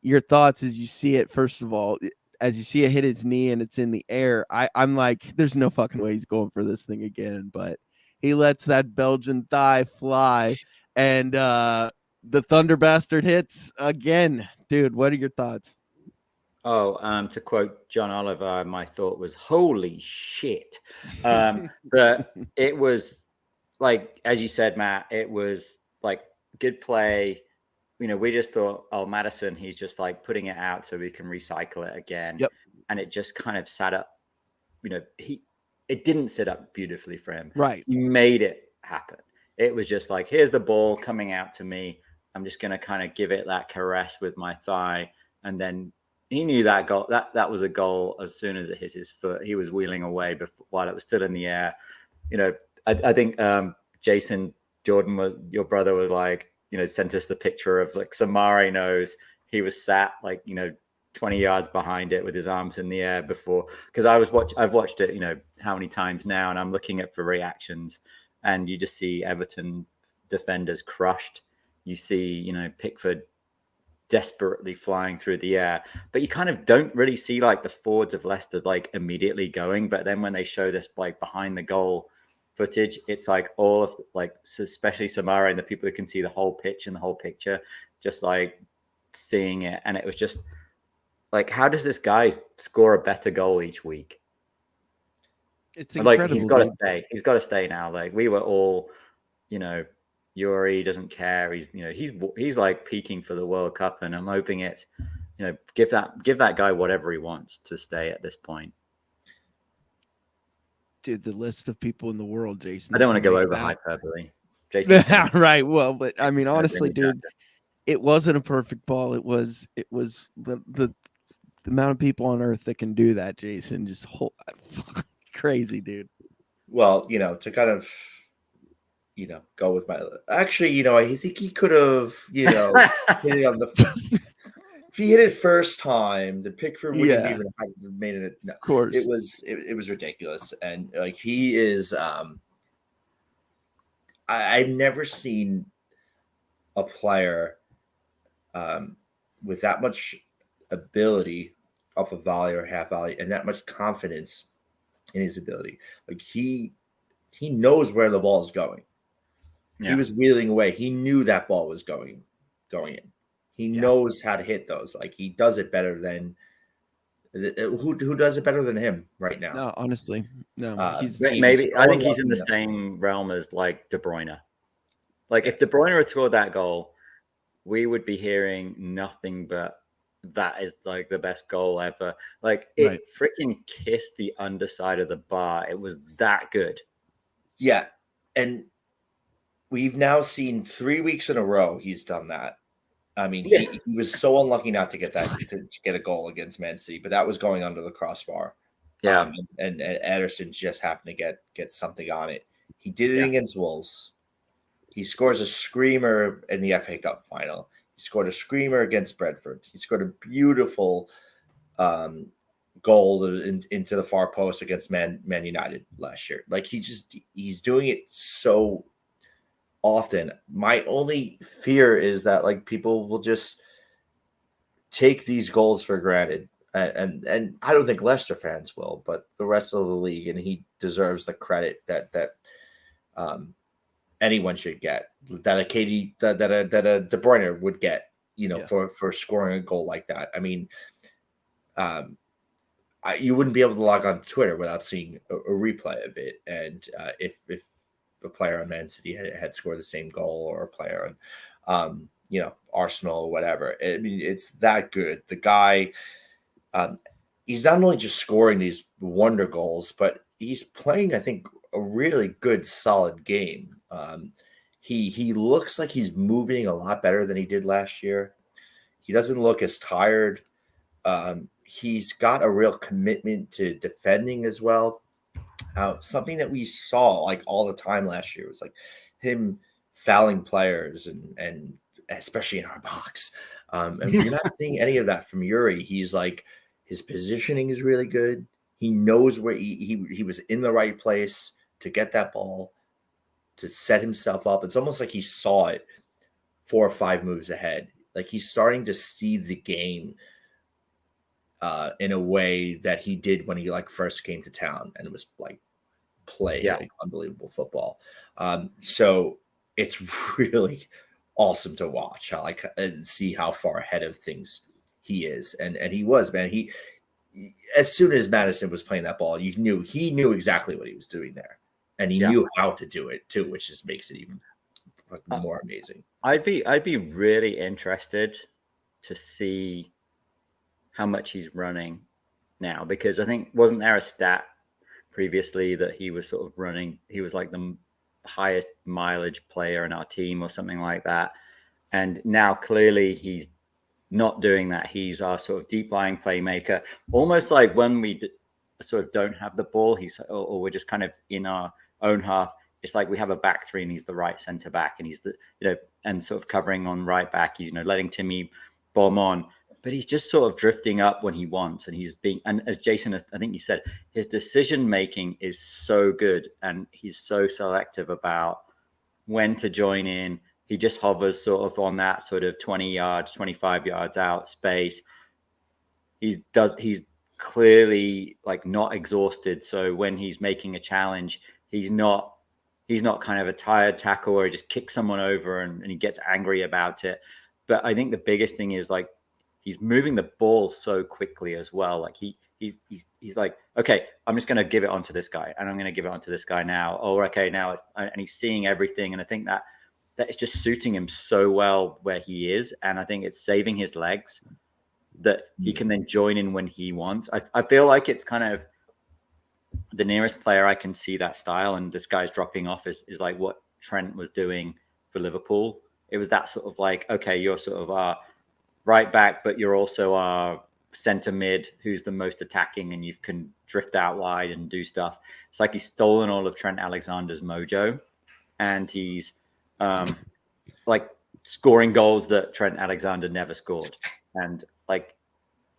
your thoughts as you see it, first of all, as you see it hit his knee and it's in the air, I'm like, there's no fucking way he's going for this thing again. But he lets that Belgian thigh fly, and the Thunderbastard hits again. Dude, what are your thoughts? Oh, to quote John Oliver, my thought was, holy shit. But it was like, as you said, Matt, it was like good play. We just thought, oh, Maddison, he's just like putting it out so we can recycle it again. Yep. And it just kind of sat up, it didn't sit up beautifully for him. Right. He made it happen. It was just like, here's the ball coming out to me. I'm just going to kind of give it that caress with my thigh. And then he knew that goal, that was a goal as soon as it hit his foot. He was wheeling away while it was still in the air. I think Jason Jordan, your brother, was like, sent us the picture of like Samari knows he was sat like, 20 yards behind it with his arms in the air before. Because I've watched it, how many times now, and I'm looking at for reactions, and you just see Everton defenders crushed. You see, Pickford desperately flying through the air, but you kind of don't really see like the forwards of Leicester like immediately going. But then when they show this like behind the goal footage, it's like all of like, especially Samara and the people who can see the whole pitch and the whole picture, just like seeing it. And it was just like, how does this guy score a better goal each week? It's incredible. Like, he's got to stay. He's got to stay now. Like, we were all, Yuri doesn't care. He's like peaking for the World Cup, and I'm hoping it's, give that guy whatever he wants to stay at this point. Dude, the list of people in the world, Jason. I don't want to go over hyperbole. Jason, right. Well, but I mean, honestly, dude, it wasn't a perfect ball. It was the amount of people on earth that can do that, Jason. Just crazy, dude. Well, to kind of, go with my. Actually, I think he could have, hit it on the. If he hit it first time, the Pickford wouldn't even have made it. No, of course, it was ridiculous, and like he is. I've never seen a player with that much ability off a volley or half volley, and that much confidence in his ability. Like he knows where the ball is going. Yeah. He was wheeling away. He knew that ball was going in. He knows how to hit those. Like he does it better than who does it better than him right now. No, honestly, no. I think he's in the same realm as like De Bruyne. Like if De Bruyne had scored that goal, we would be hearing nothing but that is like the best goal ever. Like it freaking kissed the underside of the bar. It was that good. Yeah, and we've now seen 3 weeks in a row he's done that. I mean, he was so unlucky not to get a goal against Man City, but that was going under the crossbar. Yeah, and Ederson just happened to get something on it. He did it against Wolves. He scores a screamer in the FA Cup final. He scored a screamer against Brentford. He scored a beautiful goal into the far post against Man United last year. Like he's doing it so often. My only fear is that like people will just take these goals for granted, and I don't think Leicester fans will, but the rest of the league, and he deserves the credit that anyone should get, that a De Bruyne would get, for scoring a goal like that. I mean, you wouldn't be able to log on to Twitter without seeing a replay of it. And if a player on Man City had scored the same goal, or a player on, Arsenal or whatever, I mean, it's that good. The guy, he's not only just scoring these wonder goals, but he's playing, I think, a really good, solid game. He looks like he's moving a lot better than he did last year. He doesn't look as tired. He's got a real commitment to defending as well. Something that we saw like all the time last year was like him fouling players and especially in our box. And you're not seeing any of that from Yuri. He's like, his positioning is really good. He knows where he was in the right place to get that ball, to set himself up. It's almost like he saw it 4 or 5 moves ahead. Like he's starting to see the game in a way that he did when he like first came to town, and it was like play like unbelievable football. So it's really awesome to watch how and see how far ahead of things he is. And he was, man, he as soon as Madison was playing that ball, he knew exactly what he was doing there, and he knew how to do it too, which just makes it even more amazing. I'd be really interested to see how much he's running now, because I think, wasn't there a stat previously that he was sort of running, he was like the highest mileage player in our team or something like that, and now clearly he's not doing that. He's our sort of deep lying playmaker, almost like when we sort of don't have the ball, or we're just kind of in our own half, it's like we have a back three and he's the right center back, and he's the, and sort of covering on right back, letting Timmy bomb on, but he's just sort of drifting up when he wants, and and as Jason, I think you said, his decision making is so good, and he's so selective about when to join in. He just hovers sort of on that sort of 20 yards, 25 yards out space. He's clearly like not exhausted. So when he's making a challenge, he's not kind of a tired tackle where he just kicks someone over and he gets angry about it. But I think the biggest thing is like, he's moving the ball so quickly as well. Like he's like, okay, I'm just going to give it on to this guy, and I'm going to give it on to this guy now. Oh, okay, now and he's seeing everything. And I think that is just suiting him so well where he is. And I think it's saving his legs that he can then join in when he wants. I feel like it's kind of the nearest player I can see that style, and this guy's dropping off is like what Trent was doing for Liverpool. It was that sort of like, okay, you're sort of our right back, but you're also our center mid who's the most attacking, and you can drift out wide and do stuff. It's like he's stolen all of Trent Alexander's mojo, and he's like scoring goals that Trent Alexander never scored, and like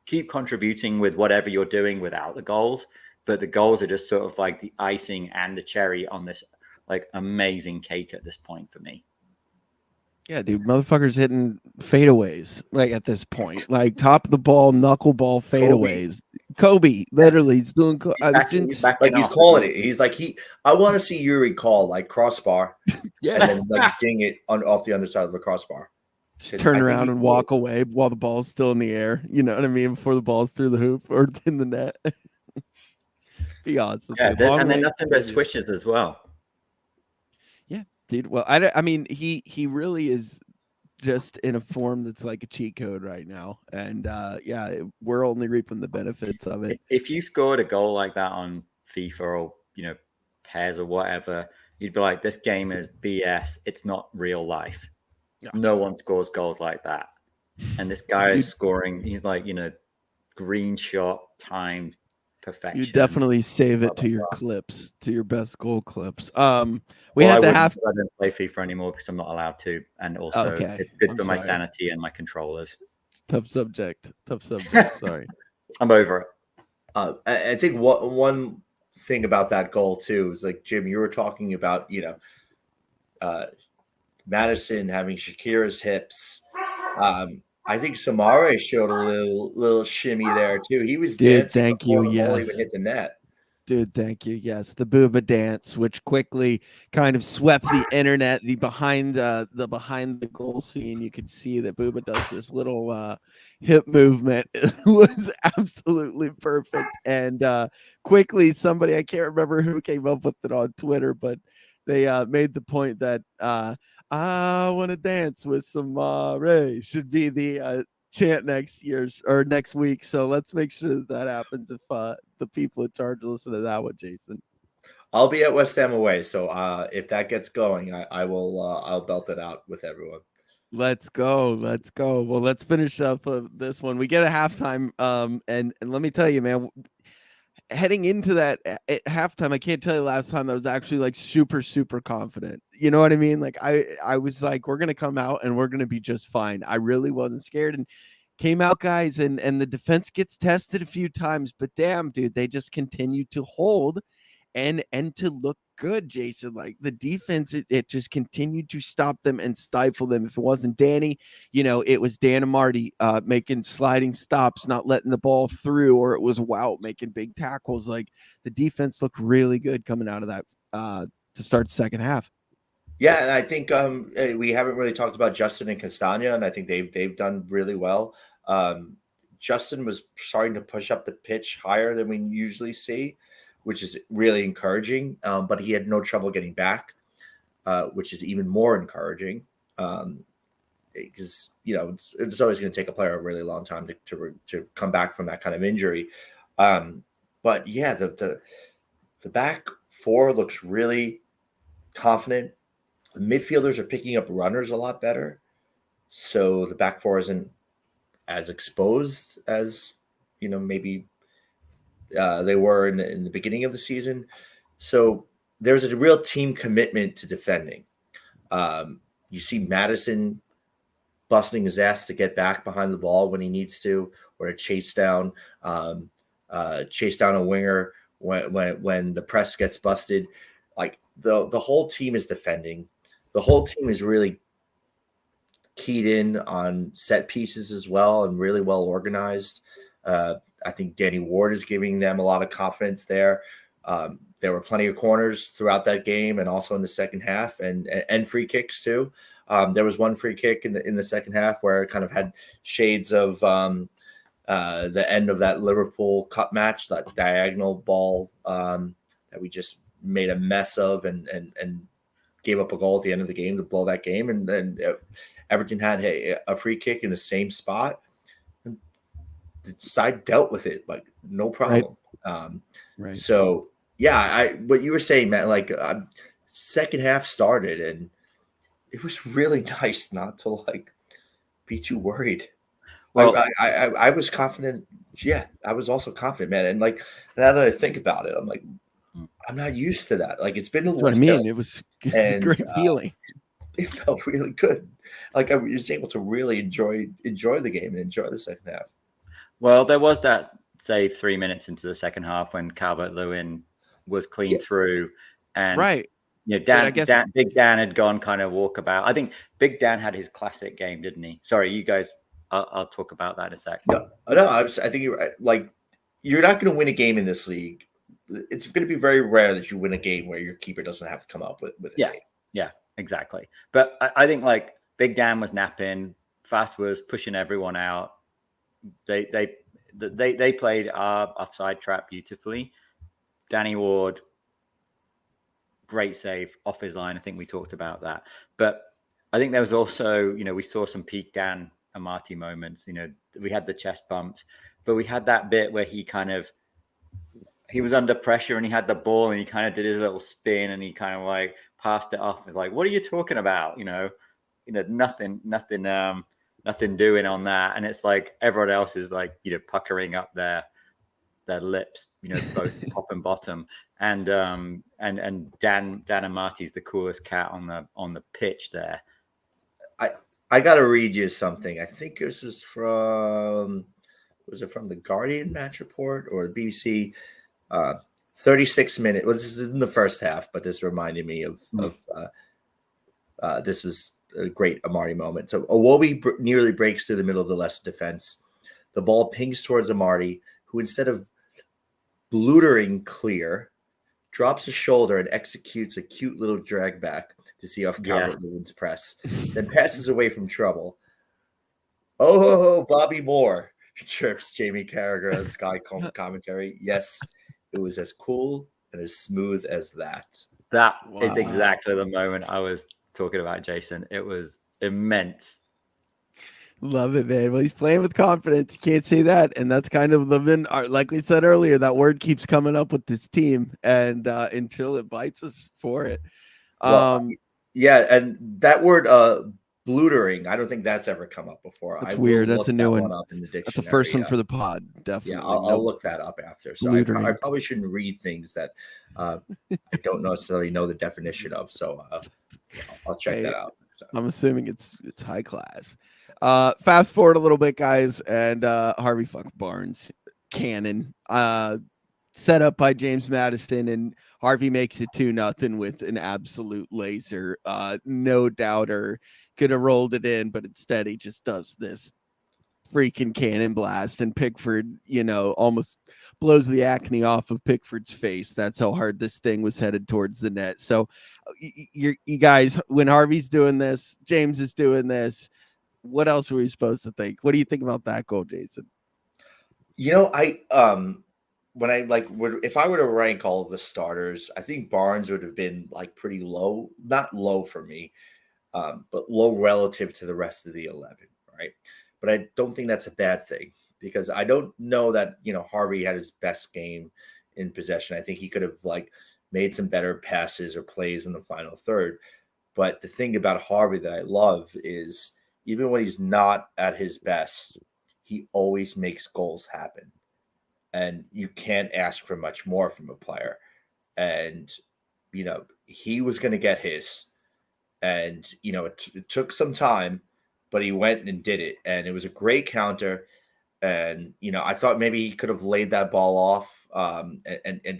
keep contributing with whatever you're doing without the goals, but the goals are just sort of like the icing and the cherry on this like amazing cake at this point for me. Yeah, dude, motherfuckers hitting fadeaways like at this point, like top of the ball, knuckleball fadeaways. Kobe, literally, he's doing. He's calling it. He's like I want to see Yuri call like crossbar, and then like ding it off the underside of the crossbar. Just turn around and walk away while the ball's still in the air. You know what I mean? Before the ball's through the hoop or in the net. Be awesome. Yeah, and then nothing but swishes as well. Yeah, dude. Well, I mean, he really is just in a form that's like a cheat code right now, and we're only reaping the benefits of it. If you scored a goal like that on FIFA or PES or whatever, you'd be like, this game is BS. It's not real life. Yeah. No one scores goals like that, and this guy is scoring. He's like green shot timed perfection. You definitely save it to your clips, to your best goal clips. I don't play FIFA anymore because I'm not allowed to, and also it's good for my sanity and my controllers. It's tough subject. Sorry. I'm over it. I think one thing about that goal too is like, Jim, you were talking about Madison having Shakira's hips. I think Samare showed a little shimmy there too. He was dancing. Thank you. The yes. ball even hit the net. Dude, thank you. Yes, the Booba dance, which quickly kind of swept the internet. The behind the goal scene, you could see that Booba does this little hip movement. It was absolutely perfect. And quickly, somebody, I can't remember who came up with it on Twitter, but they made the point that I want to dance with some Ray should be the chant next year's or next week. So let's make sure that happens if the people in charge listen to that one, Jason. I'll be at West Ham away, so if that gets going, I will. I'll belt it out with everyone. Let's go. Let's go. Well, let's finish up this one. We get a halftime. And let me tell you, man, heading into that at halftime, I can't tell you last time I was actually like super, super confident. You know what I mean? Like I was like, we're gonna come out and we're gonna be just fine. I really wasn't scared and came out, guys, and the defense gets tested a few times, but damn, dude, they just continue to hold and to look good, Jason. Like the defense, it just continued to stop them and stifle them. If it wasn't Danny, it was Dan and Marty making sliding stops, not letting the ball through, or it was Wout making big tackles. Like the defense looked really good coming out of that to start the second half. Yeah, and I think we haven't really talked about Justin and Castagna, and I think they've done really well. Justin was starting to push up the pitch higher than we usually see, which is really encouraging. But he had no trouble getting back, which is even more encouraging. Because it's always going to take a player a really long time to come back from that kind of injury. But yeah, the back four looks really confident. The midfielders are picking up runners a lot better, so the back four isn't as exposed as maybe they were in the beginning of the season. So there's a real team commitment to defending. You see Madison busting his ass to get back behind the ball when he needs to, or to chase down a winger when the press gets busted. Like the whole team is defending. The whole team is really keyed in on set pieces as well and really well organized. I think Danny Ward is giving them a lot of confidence there. There were plenty of corners throughout that game and also in the second half and free kicks too. There was one free kick in the second half where it kind of had shades of the end of that Liverpool Cup match, that diagonal ball that we just made a mess of and gave up a goal at the end of the game to blow that game. And then Everton had a free kick in the same spot. And the side dealt with it like no problem. Right. So yeah, what you were saying, Matt, like second half started and it was really nice not to like be too worried. Well, I was confident. Yeah, I was also confident, man. And like now that I think about it, I'm like, I'm not used to that. Like it's been That's what I mean. It was a great feeling. It felt really good. Like I was able to really enjoy the game and enjoy the second half. Well, there was that save 3 minutes into the second half when Calvert-Lewin was clean through, and right. Big Dan had gone kind of walkabout. I think Big Dan had his classic game, didn't he? Sorry, you guys. I'll talk about that in a second. No. I think you're right. Like you're not going to win a game in this league. It's going to be very rare that you win a game where your keeper doesn't have to come up with a save. Yeah, exactly. But I think like Big Dan was napping, Fast was pushing everyone out. They played our offside trap beautifully. Danny Ward, great save off his line. I think we talked about that. But I think there was also, we saw some peak Dan and Marty moments. We had the chest bumps, but we had that bit where he was under pressure and he had the ball and he kind of did his little spin and he kind of like passed it off. It's like, what are you talking about? Nothing doing on that. And it's like everyone else is like, puckering up their lips, both top and bottom. And Dan and Marty's the coolest cat on the pitch there. I got to read you something. I think this is was it from the Guardian match report or the BBC? 36 minutes. Well, this is in the first half, but this reminded me of this was a great Amari moment. So Iwobi nearly breaks through the middle of the Leicester defense. The ball pings towards Amari, who instead of blootering clear, drops his shoulder and executes a cute little drag back to see off Calvert-Lewin's press, then passes away from trouble. Oh, ho, ho, Bobby Moore, chirps Jamie Carragher on Sky commentary. Yes, it was as cool and as smooth as that. That is exactly the moment I was talking about, Jason. It was immense. Love it, man. Well, he's playing with confidence. You can't say that. And that's kind of like we said earlier, that word keeps coming up with this team and until it bites us for it. Yeah, and that word blootering, I don't think that's ever come up before. That's weird. That's a new one. Up in the dictionary. That's the first one for the pod. Definitely. Yeah, I'll look that up after. So I probably shouldn't read things that I don't necessarily know the definition of. So I'll check that out. So. I'm assuming it's high class. Fast forward a little bit, guys, and Harvey fuck Barnes cannon set up by James Maddison, and Harvey makes it 2-0 with an absolute laser. No doubter could have rolled it in, but instead he just does this freaking cannon blast, and Pickford, almost blows the acne off of Pickford's face. That's how hard this thing was headed towards the net. So you guys, when Harvey's doing this, James is doing this, what else were we supposed to think? What do you think about that goal, Jason? If I were to rank all of the starters, I think Barnes would have been like pretty low, not low for me, but low relative to the rest of the 11, right? But I don't think that's a bad thing, because I don't know that, Harvey had his best game in possession. I think he could have made some better passes or plays in the final third. But the thing about Harvey that I love is even when he's not at his best, he always makes goals happen. And you can't ask for much more from a player. And, he was going to get his. And, it took some time, but he went and did it. And it was a great counter. And, I thought maybe he could have laid that ball off and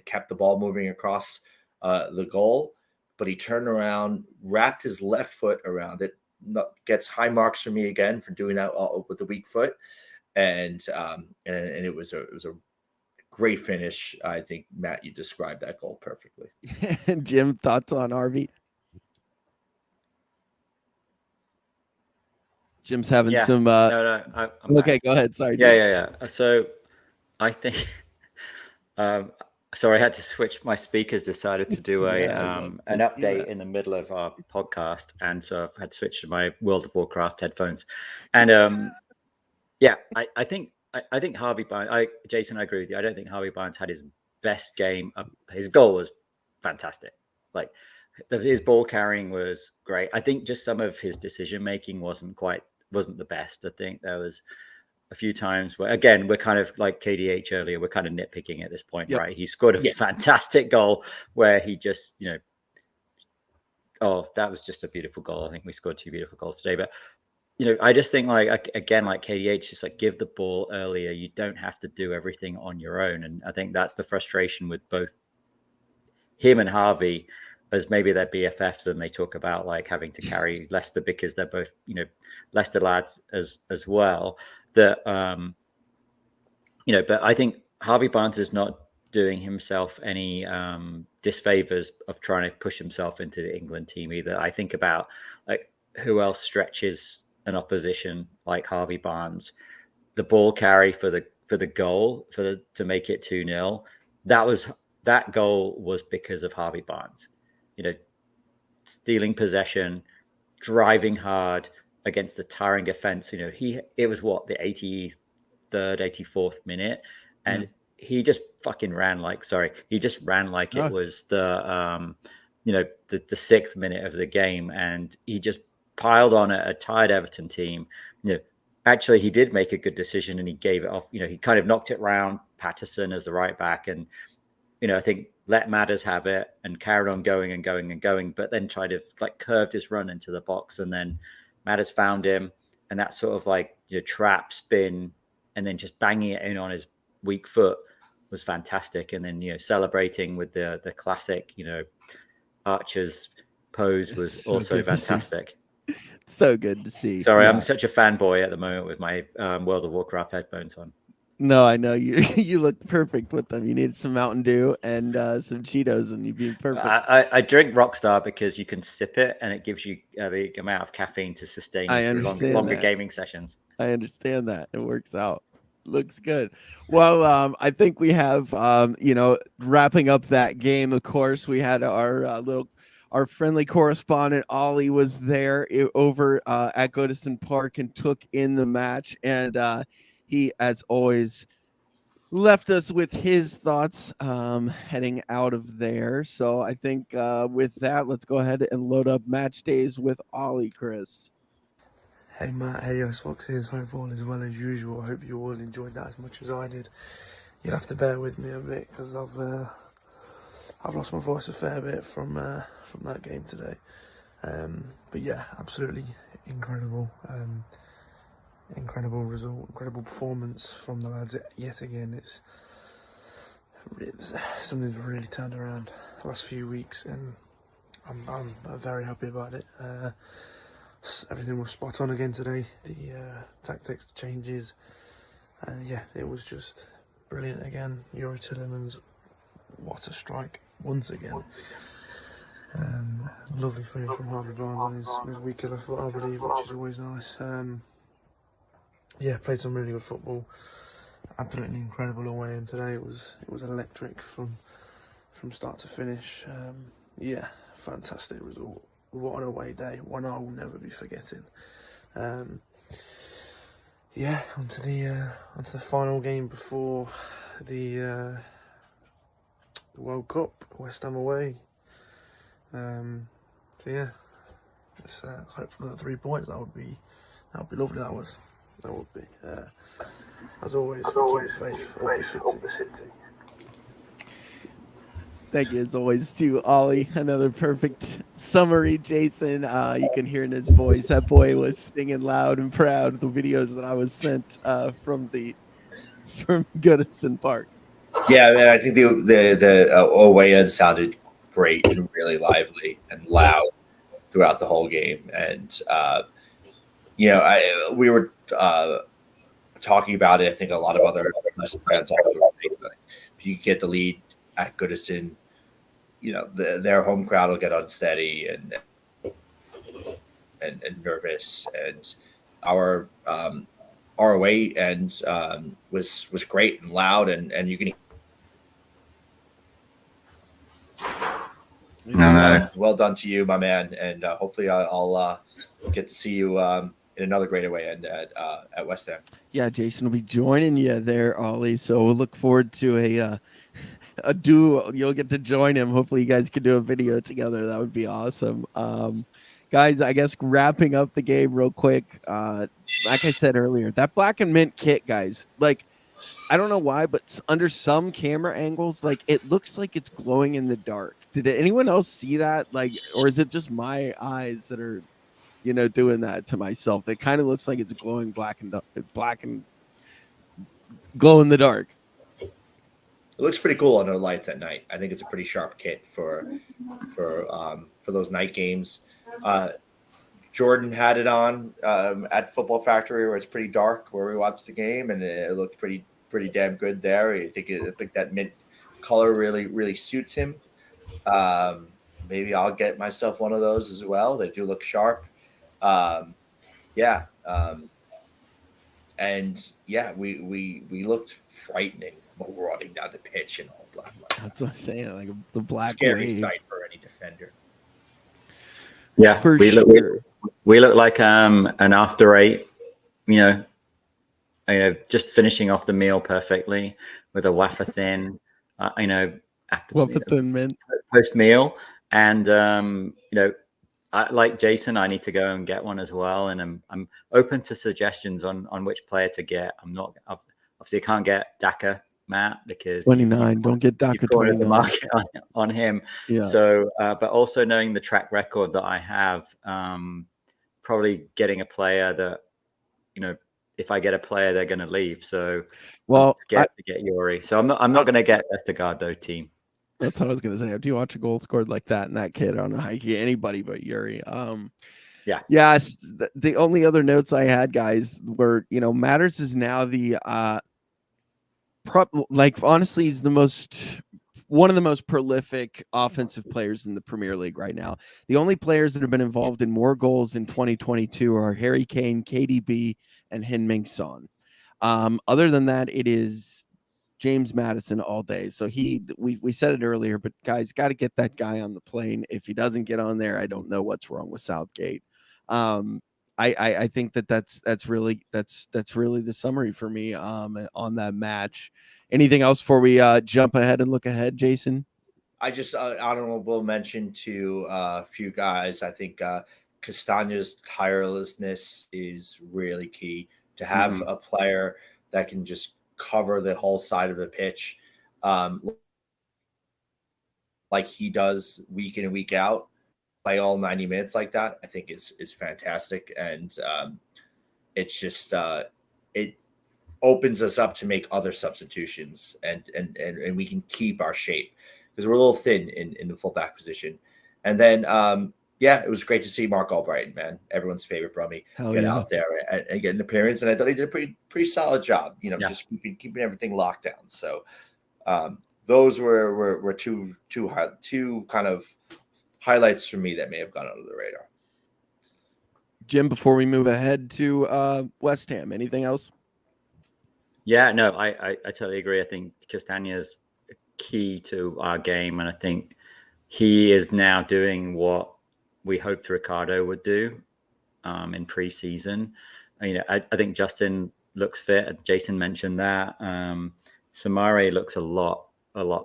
kept the ball moving across the goal. But he turned around, wrapped his left foot around it, gets high marks for me again for doing that with the weak foot. And it was a great finish. I think, Matt, you described that goal perfectly. Jim, thoughts on Harvey? Jim's having some. No, I'm okay, go ahead. Sorry. Yeah. So I think. Sorry, I had to switch. My speakers decided to do an update in the middle of our podcast, and so I've had to switch to my World of Warcraft headphones. And I think Harvey Barnes. Jason, I agree with you. I don't think Harvey Barnes had his best game. His goal was fantastic. His ball carrying was great. I think just some of his decision making wasn't the best. I think there was a few times where, again, we're kind of like KDH earlier, we're kind of nitpicking at this point, right? He scored a fantastic goal where he just, that was just a beautiful goal. I think we scored 2 beautiful goals today. But, I just think again, like KDH, just give the ball earlier. You don't have to do everything on your own. And I think that's the frustration with both him and Harvey, as maybe they're BFFs and they talk about having to carry Leicester because they're both, Leicester lads as well. That but I think Harvey Barnes is not doing himself any disfavors of trying to push himself into the England team either. I think about who else stretches an opposition like Harvey Barnes. The ball carry for the goal to make it 2-0. That goal was because of Harvey Barnes. Stealing possession, driving hard against the tiring defense. It was the 83rd, 84th minute, and he just fucking ran it was the the 6th minute of the game, and he just piled on a tired Everton team. Actually he did make a good decision and he gave it off. He kind of knocked it round Patterson as the right back, and I think let Madders have it and carried on going and going and going, but then tried to curved his run into the box, and then Madders found him, and that sort of trap spin and then just banging it in on his weak foot was fantastic. And then celebrating with the classic Archer's pose was also fantastic. So good to see. Sorry, I'm such a fanboy at the moment with my World of Warcraft headphones on. No, I know you. You look perfect with them. You need some Mountain Dew and some Cheetos, and you'd be perfect. I drink Rockstar because you can sip it, and it gives you the amount of caffeine to sustain I you through understand longer that. gaming sessions. I understand that. It works out. Looks good. Well, I think we have, wrapping up that game. Of course, we had our friendly correspondent Ollie was there over at Goodison Park and took in the match, and he, as always, left us with his thoughts heading out of there. So I think with that, let's go ahead and load up match days with Ollie, Chris. Hey Matt, hey us Foxes, hope all is well as usual. I hope you all enjoyed that as much as I did. You'll have to bear with me a bit because I've lost my voice a fair bit from that game today. But yeah, absolutely incredible, incredible result, incredible performance from the lads yet again. It's something's really turned around the last few weeks, and I'm very happy about it. Everything was spot on again today. The tactics, the changes, yeah, it was just brilliant again. Yuri Tillemans, what a strike once again. Lovely finish from Harvey Barnes on his weaker left foot, I believe, which is always nice. Yeah, played some really good football. Absolutely incredible away, and today it was electric from start to finish. Yeah, fantastic result. What an away day, one I will never be forgetting. Yeah, onto the final game before the World Cup, West Ham away. So yeah, let's hope for the 3 points. That would be lovely. That would be. As always, faith up the city. Thank you, as always, to Ollie. Another perfect summary, Jason. You can hear in his voice that boy was singing loud and proud. The videos that I was sent from Goodison Park. Yeah, man, I think the away end sounded great and really lively and loud throughout the whole game. And we were talking about it. I think a lot of other fans also. If you get the lead at Goodison, their home crowd will get unsteady and nervous, and our away end was great and loud, and you can. Well done to you, my man, and hopefully I'll get to see you in another great away end at West Ham. Yeah, Jason will be joining you there, Ollie. So we'll look forward to a duo. You'll get to join him. Hopefully you guys can do a video together. That would be awesome. Guys, I guess wrapping up the game real quick. Like I said earlier, that black and mint kit, guys, like, I don't know why, but under some camera angles, like, it looks like it's glowing in the dark. Did anyone else see that? Like, or is it just my eyes that are, doing that to myself? It kind of looks like it's glowing black and glow in the dark. It looks pretty cool under lights at night. I think it's a pretty sharp kit for those night games. Jordan had it on at Football Factory, where it's pretty dark, where we watched the game, and it looked pretty damn good there. I think that mint color really suits him. Maybe I'll get myself one of those as well. They do look sharp. And yeah, we looked frightening running down the pitch in all black. That's what I'm saying. Like the black scary wave. sight for any defender. Yeah, for we sure. We look like an after eight. Just finishing off the meal perfectly with a wafer thin. Wafer thin mint post meal, and I, like Jason, I need to go and get one as well, and I'm open to suggestions on which player to get. Obviously I can't get Daka, Matt, because 29. Don't get Daka 29. The market on him. Yeah. So, but also knowing the track record that I have, probably getting a player that, if I get a player, they're going to leave. So, well, to get Yuri. So I'm not going to get Vestergaard though, team. That's what I was going to say. After you watch a goal scored like that and that kid, I don't know how you get anybody but Yuri. Yeah. Yes. The only other notes I had, guys, were, Matters is now the honestly, he's one of the most prolific offensive players in the Premier League right now. The only players that have been involved in more goals in 2022 are Harry Kane, KDB, and Heung-min Son. Other than that, it is James Madison all day. So we said it earlier, but guys, got to get that guy on the plane. If he doesn't get on there, I don't know what's wrong with Southgate. I think that's really the summary for me on that match. Anything else before we jump ahead and look ahead, Jason? I just honorable mention to a few guys. I think Castagna's tirelessness is really key. To have a player that can just cover the whole side of the pitch, like he does week in and week out, play all 90 minutes like that, I think is fantastic. And it's just it opens us up to make other substitutions and we can keep our shape because we're a little thin in the fullback position. And then it was great to see Mark Albrighton, man, everyone's favorite Brummy, out there and get an appearance. And I thought he did a pretty solid job, just keeping everything locked down. So those were two kind of highlights for me that may have gone under the radar. Jim, before we move ahead to West Ham, anything else? Yeah, no, I totally agree. I think Castagna's key to our game, and I think he is now doing what we hoped Ricardo would do in pre-season. I think Justin looks fit. Jason mentioned that. Samare looks a lot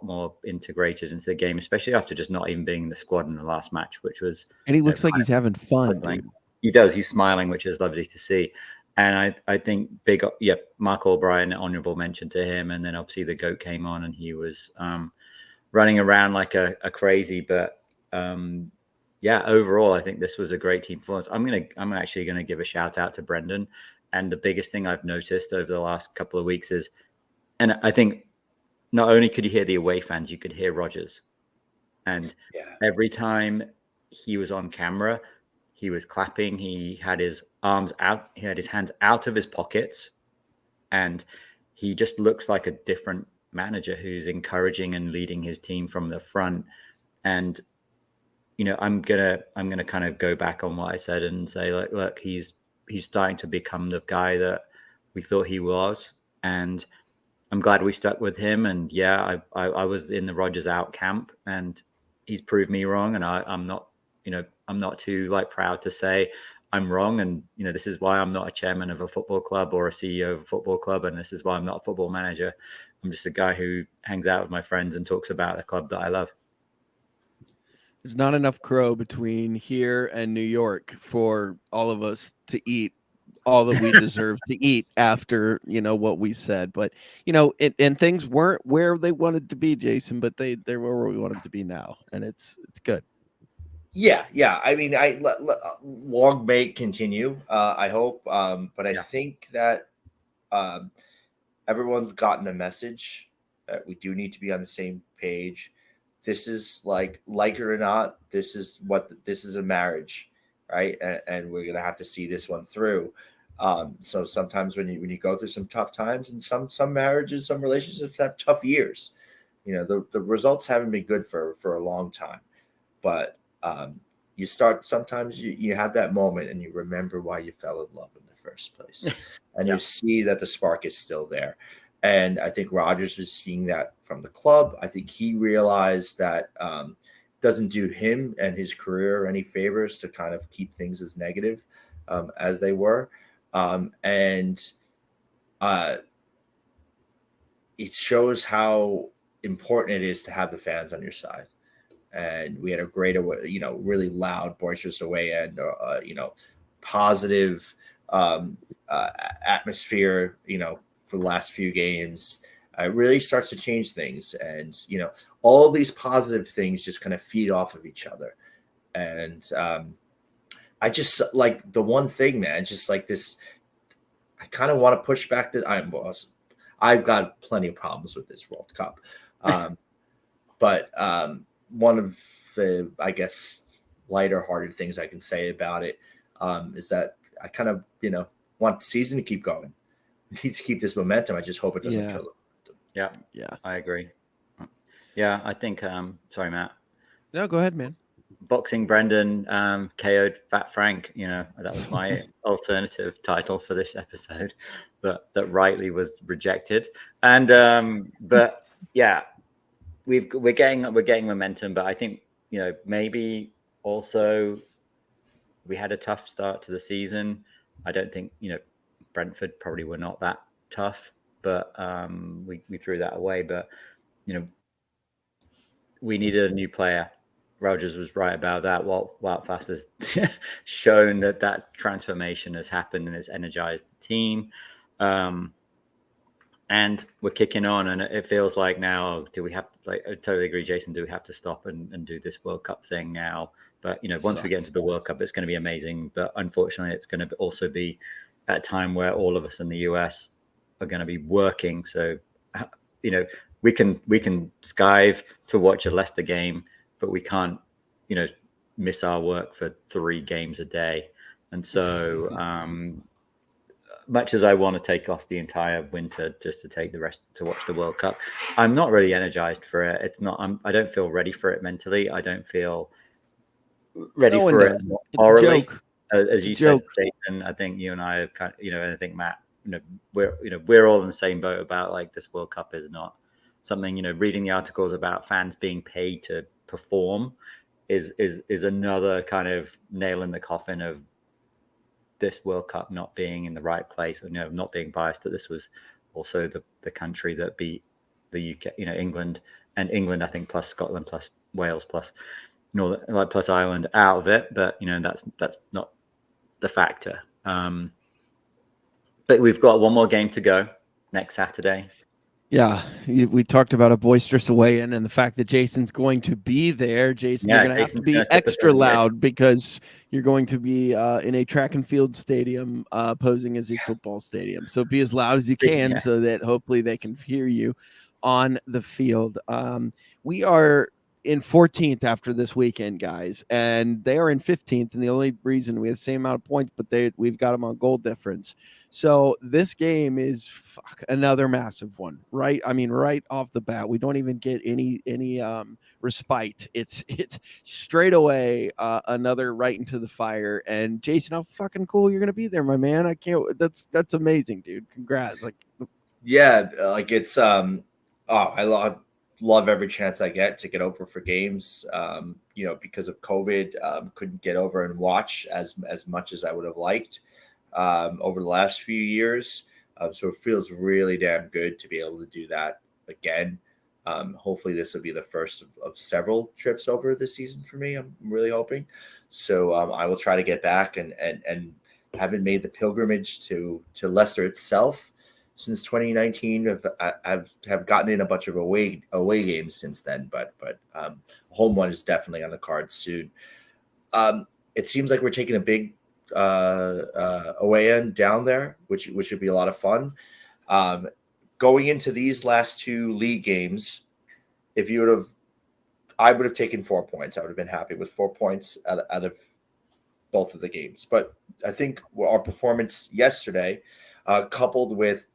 more integrated into the game, especially after just not even being in the squad in the last match, which was. And he looks like he's having fun. Dude. He does. He's smiling, which is lovely to see. And I think Mark Albrighton, honorable mention to him. And then obviously the GOAT came on and he was running around like a crazy. But overall, I think this was a great team performance. I'm actually gonna give a shout out to Brendan. And the biggest thing I've noticed over the last couple of weeks is, and I think not only could you hear the away fans, you could hear Rodgers. And every time he was on camera, he was clapping. He had his arms out. He had his hands out of his pockets. And he just looks like a different manager who's encouraging and leading his team from the front. And, I'm gonna kind of go back on what I said and say, like, look, he's starting to become the guy that we thought he was. And I'm glad we stuck with him. And I was in the Rodgers out camp and he's proved me wrong. And I'm not, I'm not too proud to say I'm wrong. And, this is why I'm not a chairman of a football club or a CEO of a football club. And this is why I'm not a football manager. I'm just a guy who hangs out with my friends and talks about the club that I love. There's not enough crow between here and New York for all of us to eat all that we deserve to eat after, what we said. But, and things weren't where they wanted to be, Jason, but they're where we want them to be now. And it's good. Yeah. I mean, long may it continue. I hope, but I think that everyone's gotten the message that we do need to be on the same page. This is like it or not. This is a marriage, right? And we're gonna have to see this one through. So sometimes when you go through some tough times, and some marriages, some relationships have tough years. The results haven't been good for a long time, but you start, sometimes you have that moment and you remember why you fell in love in the first place. And you see that the spark is still there. And I think Rodgers is seeing that from the club. I think he realized that doesn't do him and his career any favors to kind of keep things as negative as they were. And it shows how important it is to have the fans on your side. And we had a great, really loud, boisterous away end, positive atmosphere, for the last few games. It really starts to change things. And, all of these positive things just kind of feed off of each other. And I just like the one thing, man, just like this, I kind of want to push back that I've got plenty of problems with this World Cup. But one of the, I guess, lighter hearted things I can say about it is that I kind of, want the season to keep going. We need to keep this momentum. I just hope it doesn't kill it. Yeah, I agree. Yeah, I think. Sorry, Matt. No, go ahead, man. Boxing Brendan KO'd Fat Frank. That was my alternative title for this episode, but that rightly was rejected. And but yeah, we're getting momentum. But I think maybe also we had a tough start to the season. I don't think Brentford probably were not that tough, but we threw that away. But we needed a new player. Rogers was right about that. Wout Faes has shown that transformation has happened and has energized the team. And we're kicking on, and it feels like now, do we have to, I totally agree, Jason, do we have to stop and do this World Cup thing now? But, once we get into the World Cup, it's going to be amazing. But unfortunately, it's going to also be at a time where all of us in the US are going to be working. So, we can skive to watch a Leicester game, but we can't, miss our work for 3 games a day. And so, much as I want to take off the entire winter just to take the rest to watch the World Cup, I'm not really energized for it. It's not. I don't feel ready for it mentally. I don't feel ready for it morally. As you said, Jason, I think you and I have kind of, and I think Matt, we're all in the same boat about like this World Cup is not something. Reading the articles about fans being paid to perform is another kind of nail in the coffin of this World Cup not being in the right place, and not being biased, that this was also the country that beat the UK, England, I think plus Scotland, plus Wales, plus Northern, plus Ireland out of it. But that's not the factor. But we've got one more game to go next Saturday. Yeah, we talked about a boisterous away-in and the fact that Jason's going to be there. Jason, you're going to have to be extra loud because you're going to be in a track and field stadium posing as a football stadium. So be as loud as you can so that hopefully they can hear you on the field. We are in 14th after this weekend, guys, and they are in 15th. And the only reason we have the same amount of points, but we've got them on goal difference. So this game is another massive one, right? I mean, right off the bat, we don't even get any respite. It's straight away another right into the fire. And Jason, how fucking cool you're gonna be there, my man! I can't. That's amazing, dude. Congrats! It's I love every chance I get to get over for games. Because of COVID, couldn't get over and watch as much as I would have liked over the last few years. So it feels really damn good to be able to do that again. Hopefully this will be the first of several trips over this season for me. I'm really hoping. So I will try to get back and haven't made the pilgrimage to Leicester itself since 2019. I've gotten in a bunch of away games since then, but home one is definitely on the card soon. It seems like we're taking a big away end down there, which would be a lot of fun. Going into these last 2 league games, I would have taken 4 points. I would have been happy with 4 points out of both of the games. But I think our performance yesterday, coupled with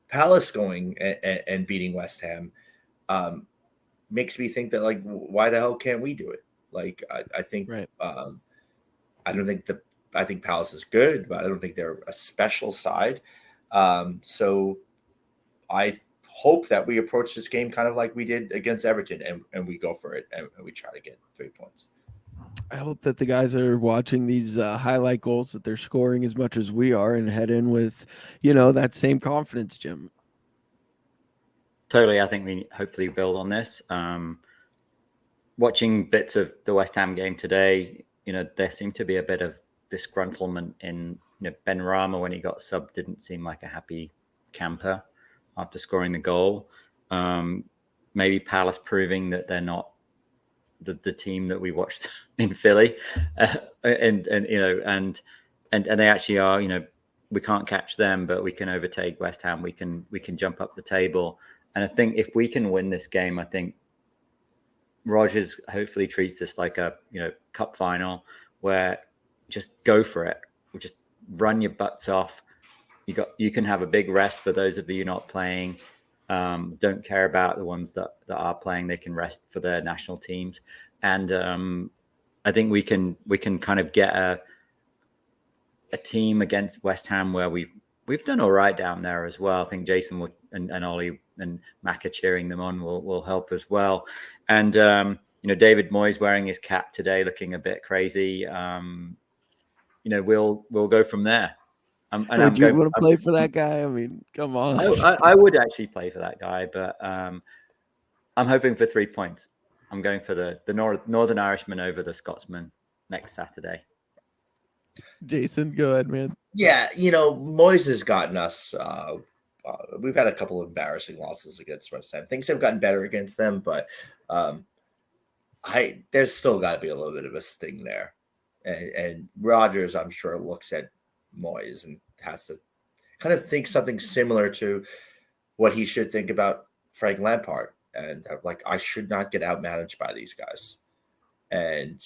Palace going and beating West Ham, makes me think that, like, why the hell can't we do it? Like, I think, right. I think Palace is good, but I don't think they're a special side. So I hope that we approach this game kind of like we did against Everton, and we go for it and we try to get 3 points. I hope that the guys are watching these highlight goals, that they're scoring as much as we are, and head in with, that same confidence, Jim. Totally. I think we hopefully build on this. Watching bits of the West Ham game today, there seemed to be a bit of disgruntlement in, Ben Rama when he got subbed didn't seem like a happy camper after scoring the goal. Maybe Palace proving that they're not the team that we watched in Philly, and they actually are. We can't catch them, but we can overtake West Ham. We can jump up the table. And I think if we can win this game, I think Rodgers hopefully treats this like a cup final where just go for it. Just run your butts off. You can have a big rest for those of you not playing. don't care about the ones that are playing. They can rest for their national teams, and I think we can kind of get a team against West Ham where we've done all right down there as well. I think Jason would, and Ollie and Maka cheering them on will help as well. And David Moyes wearing his cap today, looking a bit crazy. We'll go from there. Would you want to play for that guy? I mean, come on. I would actually play for that guy, but I'm hoping for 3 points. I'm going for the Northern Irishman over the Scotsman next Saturday. Jason, go ahead, man. Yeah, Moyes has gotten us. We've had a couple of embarrassing losses against West Ham. Things have gotten better against them, but there's still got to be a little bit of a sting there. And Rodgers, I'm sure, looks at Moyes and has to kind of think something similar to what he should think about Frank Lampard. And like, I should not get outmanaged by these guys. And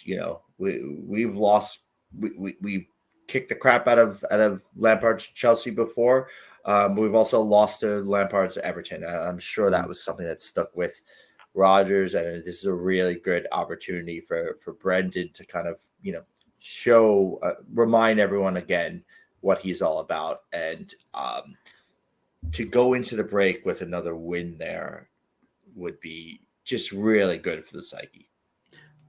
we've lost. We kicked the crap out of Lampard's Chelsea before. We've also lost to Lampard's Everton. I'm sure that was something that stuck with Rodgers, and this is a really good opportunity for Brendan to kind of remind everyone again what he's all about, and to go into the break with another win there would be just really good for the psyche.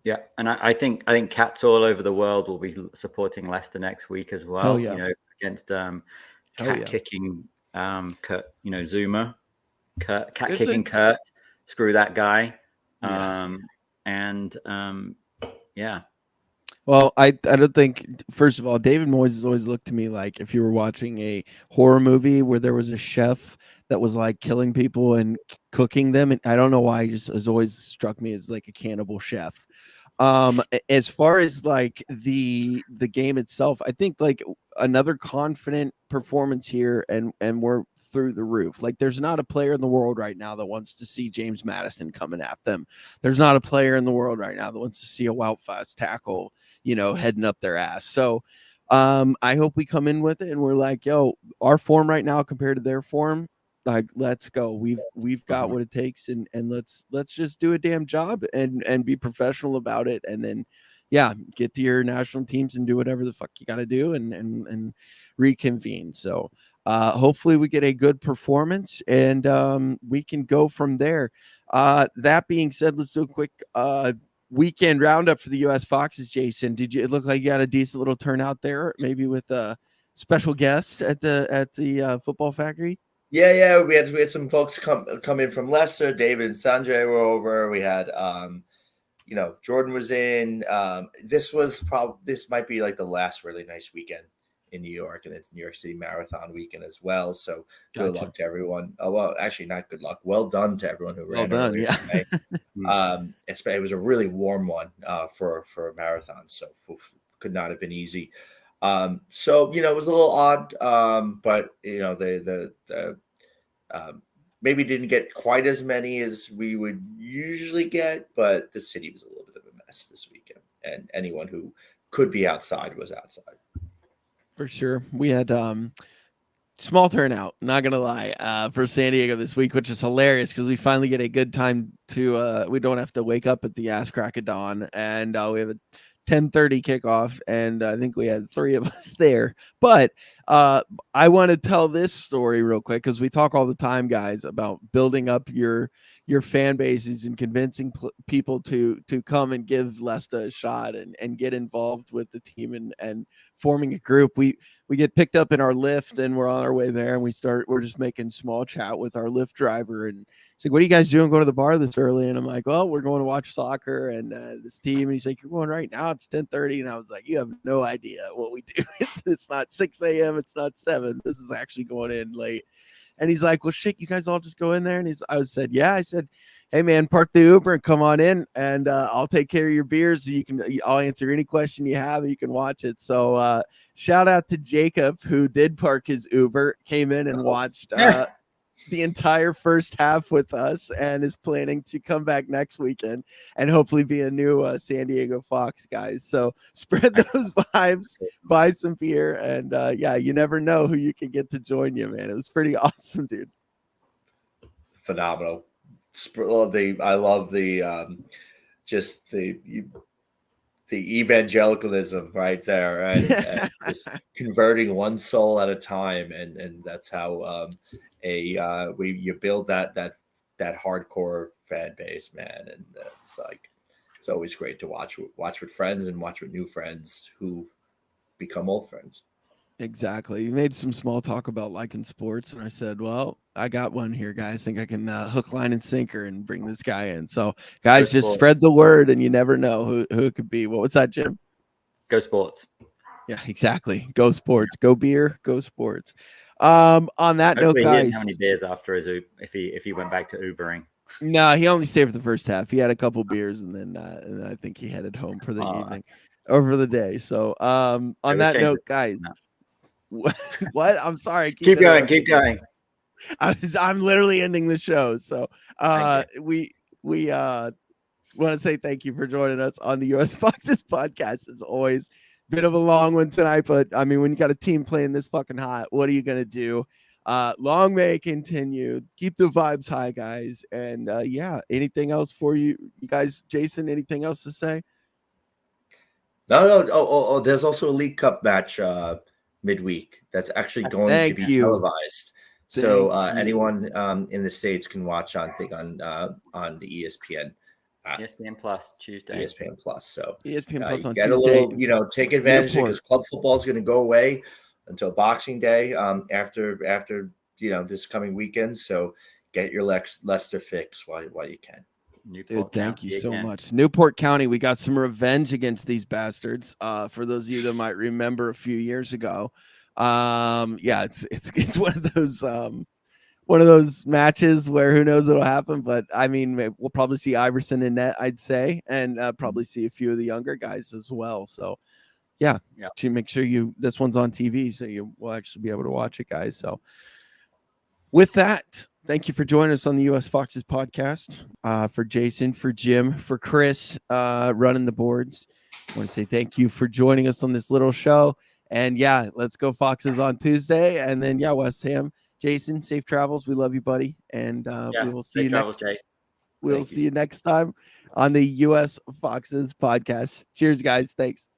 Yeah, and I think cats all over the world will be supporting Leicester next week as well. Against cat kicking Kurt, Zuma, cat kicking Kurt. Screw that guy. Yeah. Well, I don't think, first of all, David Moyes has always looked to me like if you were watching a horror movie where there was a chef that was like killing people and cooking them. And I don't know why, he just has always struck me as like a cannibal chef. As far as like the game itself, I think like another confident performance here, and we're through the roof. Like, there's not a player in the world right now that wants to see James Maddison coming at them. There's not a player in the world right now that wants to see a Wout fast tackle, heading up their ass. So I hope we come in with it and we're like, yo, our form right now compared to their form, like, let's go. We've got what it takes, and let's just do a damn job and be professional about it, and then get to your national teams and do whatever the fuck you got to do and reconvene. So hopefully we get a good performance, and we can go from there. That being said, let's do a quick weekend roundup for the U.S. Foxes. Jason, it look like you got a decent little turnout there, maybe with a special guest at the football factory? Yeah, we had some folks come in from Leicester. David and Sanjay were over. We had Jordan was in. This might be like the last really nice weekend in New York, and it's New York City Marathon weekend as well. So good luck to everyone. Oh, well, actually, not good luck. Well done to everyone who ran. Well done, yeah. It was a really warm one for a marathon, so could not have been easy. So it was a little odd, but the maybe didn't get quite as many as we would usually get, but the city was a little bit of a mess this weekend, and anyone who could be outside was outside. For sure. We had small turnout, not gonna lie, for San Diego this week, which is hilarious because we finally get a good time to we don't have to wake up at the ass crack of dawn, and we have a 10:30 kickoff, and I think we had 3 of us there. But I want to tell this story real quick because we talk all the time, guys, about building up your fan bases and convincing people to come and give Leicester a shot and get involved with the team and forming a group. We get picked up in our Lyft, and we're on our way there, and we're just making small chat with our Lyft driver, and he's like, "What are you guys doing? Going to the bar this early?" And I'm like, "Well, we're going to watch soccer and this team." And he's like, "You're going right now? It's 10:30." And I was like, "You have no idea what we do. It's not 6 a.m. It's not 7. This is actually going in late." And he's like, "Well, shit, you guys all just go in there?" And I said, "Yeah." I said, "Hey man, park the Uber and come on in, and I'll take care of your beers. So I'll answer any question you have, and you can watch it." So shout out to Jacob, who did park his Uber, came in and watched the entire first half with us, and is planning to come back next weekend and hopefully be a new San Diego Fox, guys. So spread those vibes, buy some beer, and you never know who you can get to join you, man. It was pretty awesome, dude. phenomenal. I love just the evangelicalism right there, and just converting one soul at a time, and that's how you build that hardcore fan base, man. And it's always great to watch with friends and watch with new friends who become old friends. Exactly. You made some small talk about liking sports, and I said, well, I got one here, guys. Think I can hook, line, and sinker and bring this guy in. So, guys, just spread the word, and you never know who it could be. Well, what's that, Jim? Go sports. Yeah, exactly. Go sports. Go beer. Go sports. On that note, Hopefully guys, he didn't have any beers after his if he went back to Ubering. No, he only stayed for the first half. He had a couple beers, and then I think he headed home for the evening or for the day. So, on that note, guys. What? I'm sorry. Keep going. I'm literally ending the show. So we want to say thank you for joining us on the US Foxes podcast. It's always a bit of a long one tonight, but I mean, when you got a team playing this fucking hot, what are you gonna do? Long may it continue. Keep the vibes high, guys. And yeah, anything else for you guys? Jason, anything else to say? No. Oh, there's also a League Cup match midweek that's actually going to be televised. So anyone in the States can watch on the ESPN. ESPN Plus Tuesday. ESPN Plus. So ESPN Plus on get Tuesday. A little, take advantage because club football is going to go away until Boxing Day after this coming weekend. So get your Leicester fix while you can. Dude, thank you so much. Newport County, we got some revenge against these bastards. For those of you that might remember a few years ago. Yeah, it's one of those matches where who knows what'll happen, but I mean, we'll probably see Iverson in net, I'd say, and probably see a few of the younger guys as well. So yeah. To make sure this one's on TV, so you will actually be able to watch it, guys. So with that, thank you for joining us on the US Foxes podcast. For Jason, for Jim, for Chris, running the boards. I want to say thank you for joining us on this little show. And yeah, let's go Foxes on Tuesday. And then West Ham. Jason, safe travels. We love you, buddy. And we will see you next time on the US Foxes podcast. Cheers, guys. Thanks.